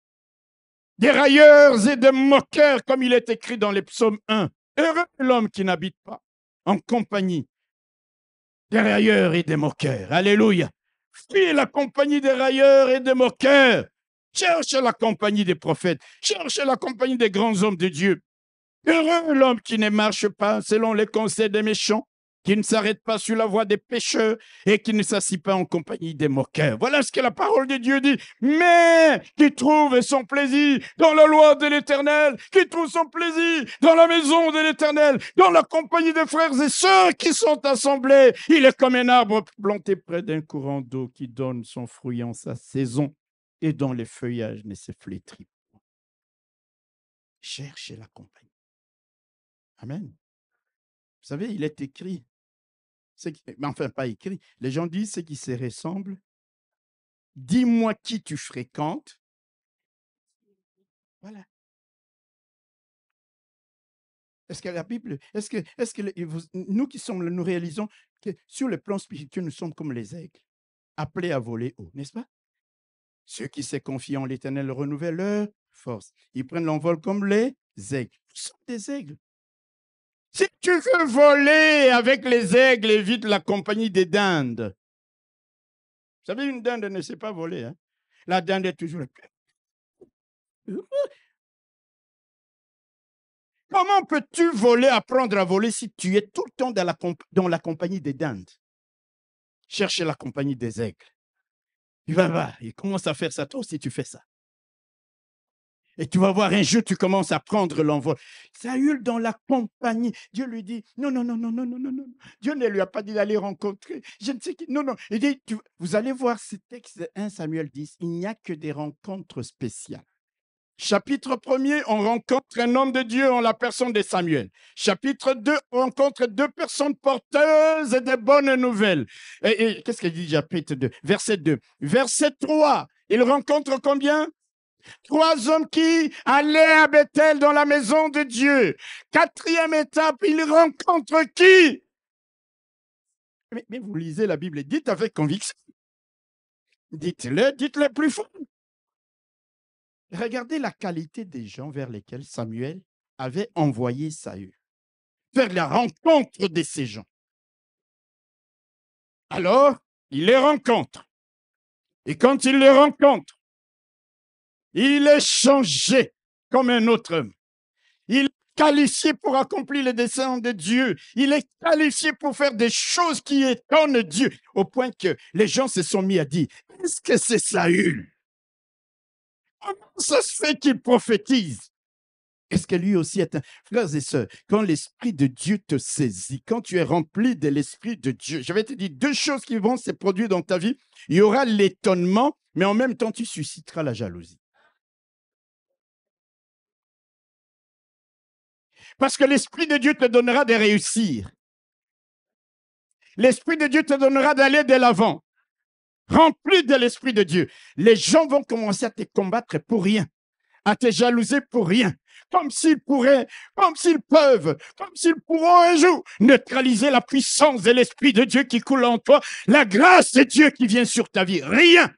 des railleurs et des moqueurs, comme il est écrit dans les psaumes 1. Heureux l'homme qui n'habite pas en compagnie des railleurs et des moqueurs. Alléluia. Fuis la compagnie des railleurs et des moqueurs. Cherche la compagnie des prophètes. Cherche la compagnie des grands hommes de Dieu. Heureux l'homme qui ne marche pas selon les conseils des méchants, qui ne s'arrête pas sur la voie des pécheurs et qui ne s'assied pas en compagnie des moqueurs. Voilà ce que la parole de Dieu dit. Mais qui trouve son plaisir dans la loi de l'Éternel, qui trouve son plaisir dans la maison de l'Éternel, dans la compagnie des frères et sœurs qui sont assemblés. Il est comme un arbre planté près d'un courant d'eau qui donne son fruit en sa saison et dont les feuillages ne se flétrissent pas. Cherchez la compagnie. Amen. Vous savez, il est écrit, mais enfin pas écrit, les gens disent ce qui se ressemble. Dis-moi qui tu fréquentes. Voilà. Est-ce que la Bible, nous qui sommes là, nous réalisons que sur le plan spirituel, nous sommes comme les aigles, appelés à voler haut, n'est-ce pas? Ceux qui se confient en l'Éternel renouvellent leur force. Ils prennent l'envol comme les aigles. Nous sommes des aigles. Si tu veux voler avec les aigles, évite la compagnie des dindes. Vous savez, une dinde ne sait pas voler. Hein? La dinde est toujours... Comment peux-tu voler, apprendre à voler si tu es tout le temps dans la compagnie des dindes? Cherche la compagnie des aigles. Il commence à faire ça, toi aussi tu fais ça. Et tu vas voir un jour, tu commences à prendre l'envol. Saül dans la compagnie, Dieu lui dit, non. Dieu ne lui a pas dit d'aller rencontrer, je ne sais qui, non. Il dit, vous allez voir ce texte de 1 Samuel 10, il n'y a que des rencontres spéciales. Chapitre 1er, on rencontre un homme de Dieu en la personne de Samuel. Chapitre 2, on rencontre deux personnes porteuses de bonnes nouvelles. Et qu'est-ce qu'il dit, chapitre 2? Verset 2. Verset 3, il rencontre combien? 3 hommes qui allaient à Bethel dans la maison de Dieu. 4e étape, il rencontre qui? Mais vous lisez la Bible, dites avec conviction. Dites-le plus fort. Regardez la qualité des gens vers lesquels Samuel avait envoyé Saül. Faire la rencontre de ces gens. Alors, il les rencontre. Et quand il les rencontre, il est changé comme un autre homme. Il est qualifié pour accomplir les desseins de Dieu. Il est qualifié pour faire des choses qui étonnent Dieu. Au point que les gens se sont mis à dire, est-ce que c'est Saül? Comment ça se fait qu'il prophétise? Est-ce que lui aussi est un... Frères et sœurs, quand l'Esprit de Dieu te saisit, quand tu es rempli de l'Esprit de Dieu, je vais te dire 2 choses qui vont se produire dans ta vie. Il y aura l'étonnement, mais en même temps, tu susciteras la jalousie. Parce que l'Esprit de Dieu te donnera de réussir. L'Esprit de Dieu te donnera d'aller de l'avant. Rempli de l'Esprit de Dieu. Les gens vont commencer à te combattre pour rien, à te jalouser pour rien. Comme s'ils pourraient, comme s'ils peuvent, comme s'ils pourront un jour neutraliser la puissance de l'Esprit de Dieu qui coule en toi, la grâce de Dieu qui vient sur ta vie. Rien.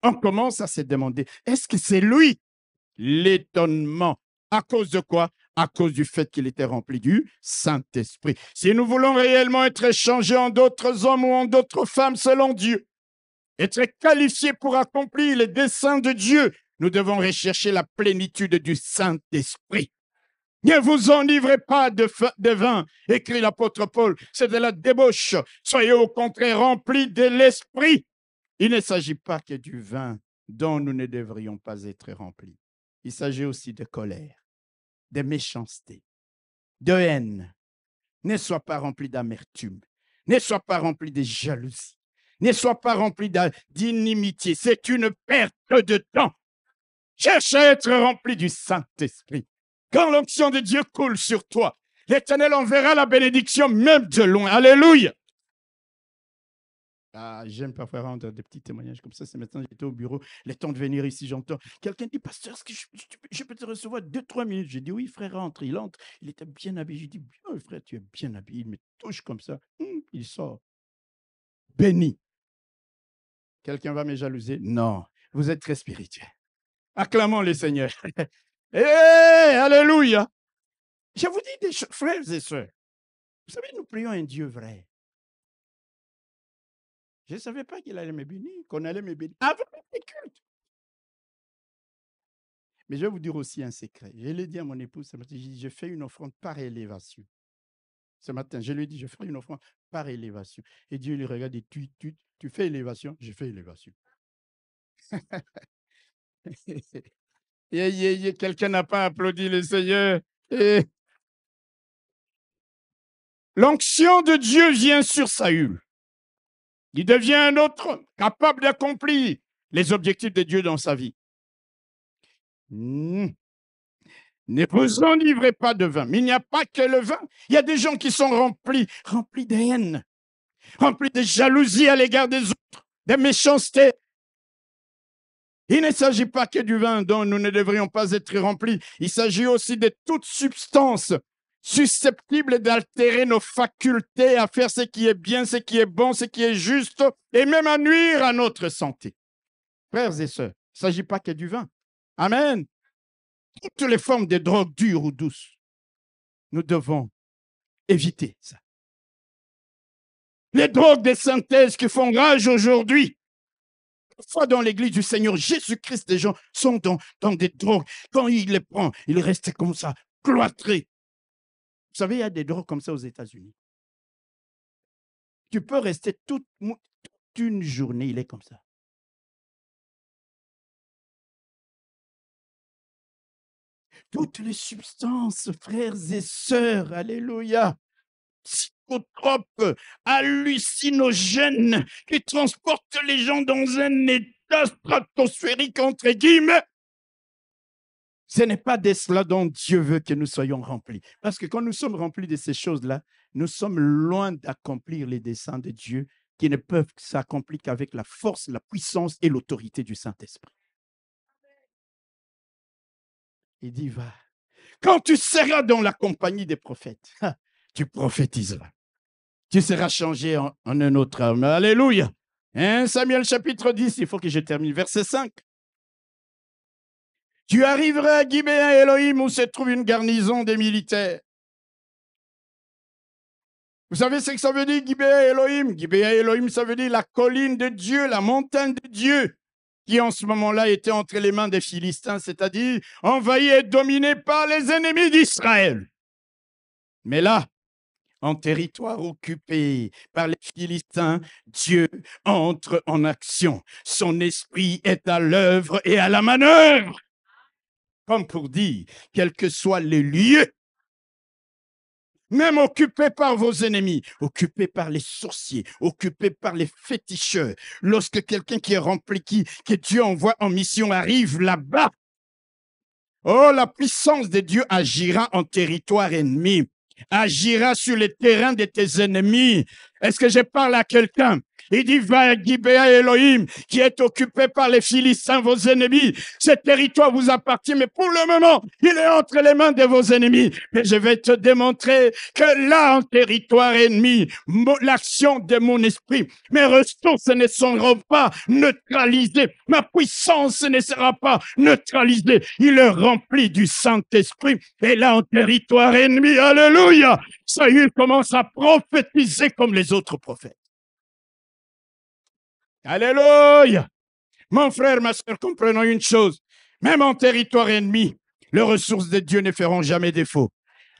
On commence à se demander, est-ce que c'est lui l'étonnement. À cause de quoi? À cause du fait qu'il était rempli du Saint-Esprit. Si nous voulons réellement être échangés en d'autres hommes ou en d'autres femmes selon Dieu, être qualifiés pour accomplir les desseins de Dieu, nous devons rechercher la plénitude du Saint-Esprit. Ne vous enivrez pas de vin, écrit l'apôtre Paul, c'est de la débauche. Soyez au contraire remplis de l'Esprit. Il ne s'agit pas que du vin dont nous ne devrions pas être remplis. Il s'agit aussi de colère, de méchanceté, de haine. Ne sois pas rempli d'amertume, ne sois pas rempli de jalousie, ne sois pas rempli d'inimitié. C'est une perte de temps. Cherche à être rempli du Saint-Esprit. Quand l'onction de Dieu coule sur toi, l'Éternel enverra la bénédiction même de loin. Alléluia. J'aime parfois rendre des petits témoignages comme ça. C'est maintenant, j'étais au bureau, le temps de venir ici, j'entends quelqu'un dit, pasteur, est-ce que je peux te recevoir 2-3 minutes? J'ai dit, oui, frère, entre. Il entre, il était bien habillé. J'ai dit, bien, frère, tu es bien habillé. Il me touche comme ça. Il sort. Béni. Quelqu'un va me jalouser? Non, vous êtes très spirituel. Acclamons le Seigneur. Alléluia. Je vous dis des choses, frères et sœurs. Vous savez, nous prions un Dieu vrai. Je ne savais pas qu'il allait me bénir, qu'on allait me bénir avant les cultes. Mais je vais vous dire aussi un secret. Je l'ai dit à mon épouse ce matin, je fais une offrande par élévation. Ce matin, je lui ai dit, je ferai une offrande par élévation. Et Dieu lui regarde et tu fais élévation, je fais élévation. Quelqu'un n'a pas applaudi le Seigneur. L'onction de Dieu vient sur Saül. Il devient un autre homme, capable d'accomplir les objectifs de Dieu dans sa vie. Ne vous enivrez pas de vin. Mais il n'y a pas que le vin. Il y a des gens qui sont remplis de haine, remplis de jalousie à l'égard des autres, de méchanceté. Il ne s'agit pas que du vin dont nous ne devrions pas être remplis. Il s'agit aussi de toute substance susceptible d'altérer nos facultés à faire ce qui est bien, ce qui est bon, ce qui est juste, et même à nuire à notre santé. Frères et sœurs, il ne s'agit pas que du vin. Amen. Toutes les formes de drogue dures ou douces, nous devons éviter ça. Les drogues de synthèse qui font rage aujourd'hui. Parfois dans l'église du Seigneur Jésus-Christ, les gens sont dans des drogues. Quand ils les prennent, ils restent comme ça, cloîtrés. Vous savez, il y a des drogues comme ça aux États-Unis. Tu peux rester toute une journée, il est comme ça. Toutes les substances, frères et sœurs, alléluia, psychotropes, hallucinogènes, qui transportent les gens dans un état stratosphérique, entre guillemets. Ce n'est pas de cela dont Dieu veut que nous soyons remplis. Parce que quand nous sommes remplis de ces choses-là, nous sommes loin d'accomplir les desseins de Dieu qui ne peuvent s'accomplir qu'avec la force, la puissance et l'autorité du Saint-Esprit. Il dit, va. Quand tu seras dans la compagnie des prophètes, tu prophétiseras. Tu seras changé en un autre homme. Alléluia. 1 Samuel chapitre 10, il faut que je termine. Verset 5. Tu arriveras à Gibéa Elohim où se trouve une garnison des militaires. Vous savez ce que ça veut dire, Gibéa Elohim? Gibéa Elohim, ça veut dire la colline de Dieu, la montagne de Dieu, qui en ce moment-là était entre les mains des Philistins, c'est-à-dire envahie et dominée par les ennemis d'Israël. Mais là, en territoire occupé par les Philistins, Dieu entre en action. Son esprit est à l'œuvre et à la manœuvre. Comme pour dire, quels que soient les lieux, même occupés par vos ennemis, occupés par les sorciers, occupés par les féticheurs, lorsque quelqu'un qui est rempli, que Dieu envoie en mission arrive là-bas, oh, la puissance de Dieu agira en territoire ennemi, agira sur le terrain de tes ennemis. Est-ce que je parle à quelqu'un? Il dit, va à Gibéa Elohim, qui est occupé par les Philistins, vos ennemis. Ce territoire vous appartient, mais pour le moment, il est entre les mains de vos ennemis. Mais je vais te démontrer que là, en territoire ennemi, l'action de mon esprit, mes ressources ne seront pas neutralisées. Ma puissance ne sera pas neutralisée. Il est rempli du Saint-Esprit. Et là, en territoire ennemi, alléluia, Saül commence à prophétiser comme les autres prophètes. Alléluia. Mon frère, ma soeur, comprenons une chose. Même en territoire ennemi, les ressources de Dieu ne feront jamais défaut.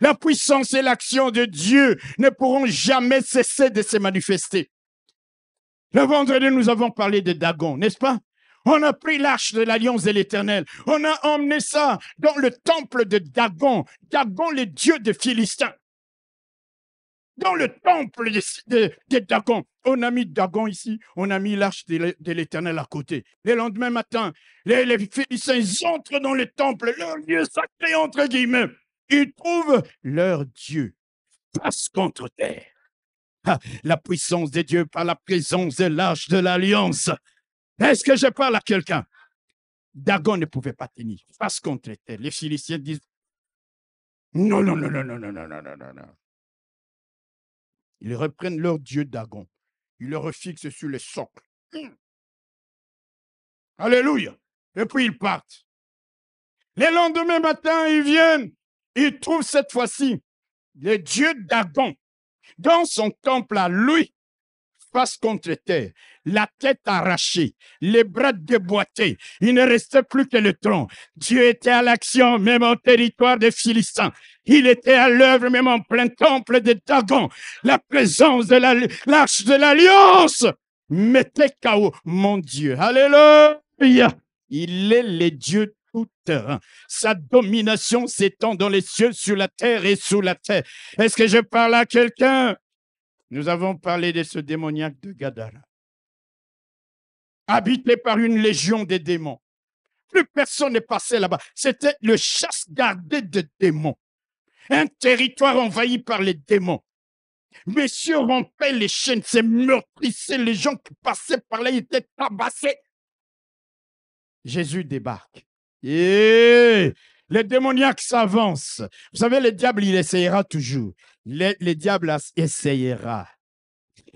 La puissance et l'action de Dieu ne pourront jamais cesser de se manifester. Le vendredi, nous avons parlé de Dagon, n'est-ce pas? On a pris l'arche de l'alliance de l'Éternel. On a emmené ça dans le temple de Dagon. Dagon, le dieu des Philistins. Dans le temple de Dagon. On a mis Dagon ici, on a mis l'arche de l'Éternel à côté. Le lendemain matin, les Philistins ils entrent dans le temple, leur lieu sacré entre guillemets. Ils trouvent leur Dieu face contre terre. Ah, la puissance de Dieu par la présence de l'arche de l'Alliance. Est-ce que je parle à quelqu'un? Dagon ne pouvait pas tenir face contre terre. Les Philistins disent non, non, non, non, non, non, non, non, non, non. Ils reprennent leur Dieu Dagon. Ils le refixent sur le socle. Alléluia. Et puis ils partent. Le lendemain matin, ils viennent. Ils trouvent cette fois-ci le Dieu Dagon dans son temple à lui, face contre terre, la tête arrachée, les bras déboîtés. Il ne restait plus que le tronc. Dieu était à l'action, même en territoire des Philistins. Il était à l'œuvre, même en plein temple de Dagon. La présence de l'arche de l'Alliance mettait KO mon Dieu. Alléluia! Il est le Dieu tout-terrain. Sa domination s'étend dans les cieux, sur la terre et sous la terre. Est-ce que je parle à quelqu'un? Nous avons parlé de ce démoniaque de Gadara, habité par une légion de démons. Plus personne n'est passé là-bas. C'était le chasse gardé de démons. Un territoire envahi par les démons. Messieurs rompaient les chaînes, se meurtrissaient, les gens qui passaient par là étaient tabassés. Jésus débarque. Et les démoniaques s'avancent. Vous savez, le diable, il essayera toujours. Le diable essayera.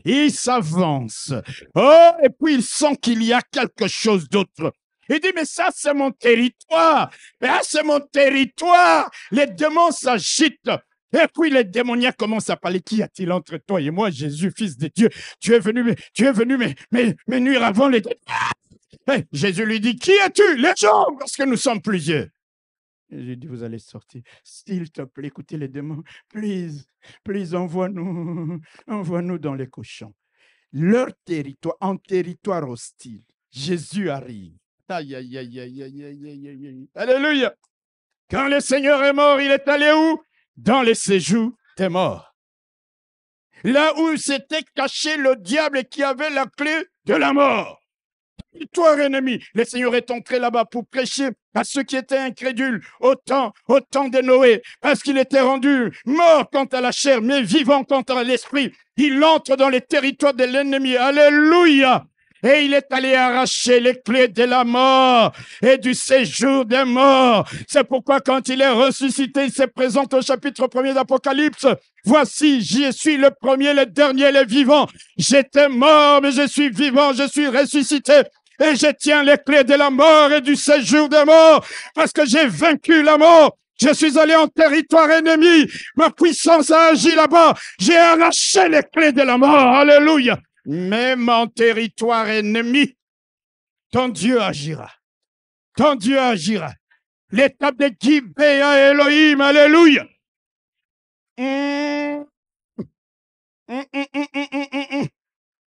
Il s'avance. Oh, et puis il sent qu'il y a quelque chose d'autre. Il dit, mais ça, c'est mon territoire. Ah, c'est mon territoire. Les démons s'agitent. Et puis les démoniaques commencent à parler. Qu'y a-t-il entre toi et moi, Jésus, fils de Dieu? Tu es venu me nuire avant les... Hey, Jésus lui dit, qui es-tu? Les gens, parce que nous sommes plusieurs. Jésus dit, vous allez sortir. S'il te plaît, écoutez les démons. Please, envoie-nous dans les cochons. Leur territoire, en territoire hostile. Jésus arrive. Aïe, aïe, aïe, aïe, aïe, aïe, aïe, aïe. Alléluia. Quand le Seigneur est mort, il est allé où? Dans les séjours des morts. Là où s'était caché le diable qui avait la clé de la mort. Toi, ennemi, le Seigneur est entré là-bas pour prêcher à ceux qui étaient incrédules au temps de Noé, parce qu'il était rendu mort quant à la chair, mais vivant quant à l'esprit. Il entre dans les territoires de l'ennemi. Alléluia! Et il est allé arracher les clés de la mort et du séjour des morts. C'est pourquoi quand il est ressuscité, il se présente au chapitre 1er d'Apocalypse. Voici, je suis le premier, le dernier, le vivant. J'étais mort, mais je suis vivant, je suis ressuscité. Et je tiens les clés de la mort et du séjour des morts parce que j'ai vaincu la mort. Je suis allé en territoire ennemi. Ma puissance a agi là-bas. J'ai arraché les clés de la mort. Alléluia. Même en territoire ennemi, ton Dieu agira. Ton Dieu agira. L'étape de Gibéa Elohim, alléluia.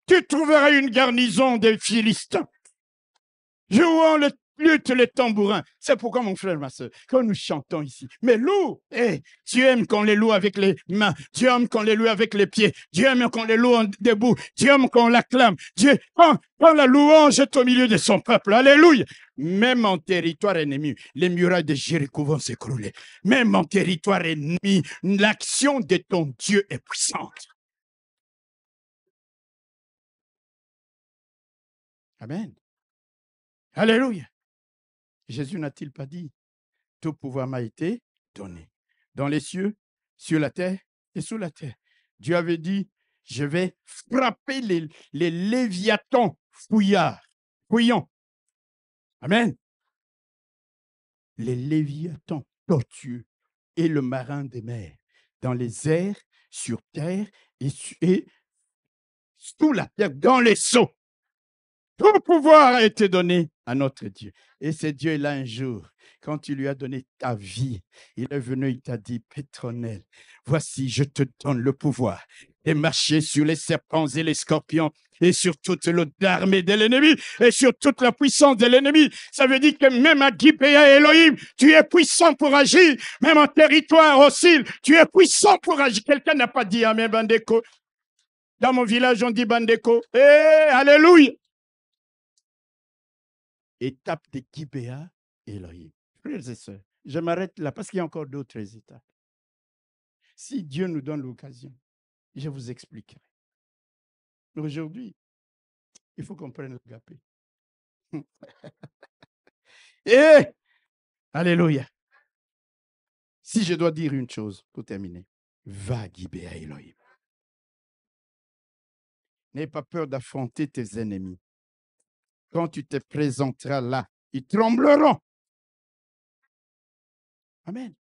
Tu trouveras une garnison des Philistins. Jouant le lutte les tambourins. C'est pourquoi, mon frère, ma soeur, quand nous chantons ici, mais loue, tu aimes qu'on les loue avec les mains, tu aimes qu'on les loue avec les pieds, tu aimes qu'on les loue debout, tu aimes qu'on l'acclame. Dieu, quand la louange est au milieu de son peuple, alléluia. Même en territoire ennemi, les murailles de Jéricho vont s'écrouler. Même en territoire ennemi, l'action de ton Dieu est puissante. Amen. Alléluia. Jésus n'a-t-il pas dit, tout pouvoir m'a été donné dans les cieux, sur la terre et sous la terre. Dieu avait dit, je vais frapper les léviathans fouillants. Amen. Les léviathans tortueux et le marin des mers, dans les airs, sur terre et sous la terre, dans les seaux. Tout pouvoir a été donné à notre Dieu. Et ce Dieu-là, un jour, quand tu lui as donné ta vie, il est venu, il t'a dit, Pétronelle, voici, je te donne le pouvoir de marcher sur les serpents et les scorpions et sur toute l'armée de l'ennemi et sur toute la puissance de l'ennemi. Ça veut dire que même à Gibéa et Elohim, tu es puissant pour agir. Même en territoire hostile, tu es puissant pour agir. Quelqu'un n'a pas dit Amen, Bandeko. Dans mon village, on dit Bandeko. Eh, alléluia. Étape de Gibéa et Elohim. Frères et sœurs, je m'arrête là parce qu'il y a encore d'autres étapes. Si Dieu nous donne l'occasion, je vous expliquerai. Aujourd'hui, il faut qu'on prenne l'agapé. Et alléluia. Si je dois dire une chose pour terminer, va Gibéa et Elohim. N'aie pas peur d'affronter tes ennemis. Quand tu te présenteras là, ils trembleront. Amen.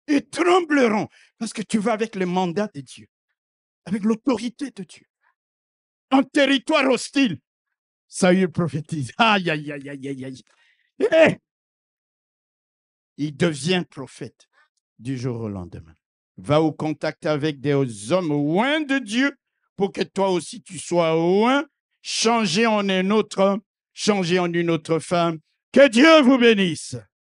Ils trembleront parce que tu vas avec le mandat de Dieu, avec l'autorité de Dieu. En territoire hostile, Saül prophétise. Aïe, aïe, aïe, aïe, aïe, aïe. Et il devient prophète du jour au lendemain. Va au contact avec des hommes loin de Dieu pour que toi aussi tu sois loin, changé en un autre homme, changé en une autre femme. Que Dieu vous bénisse.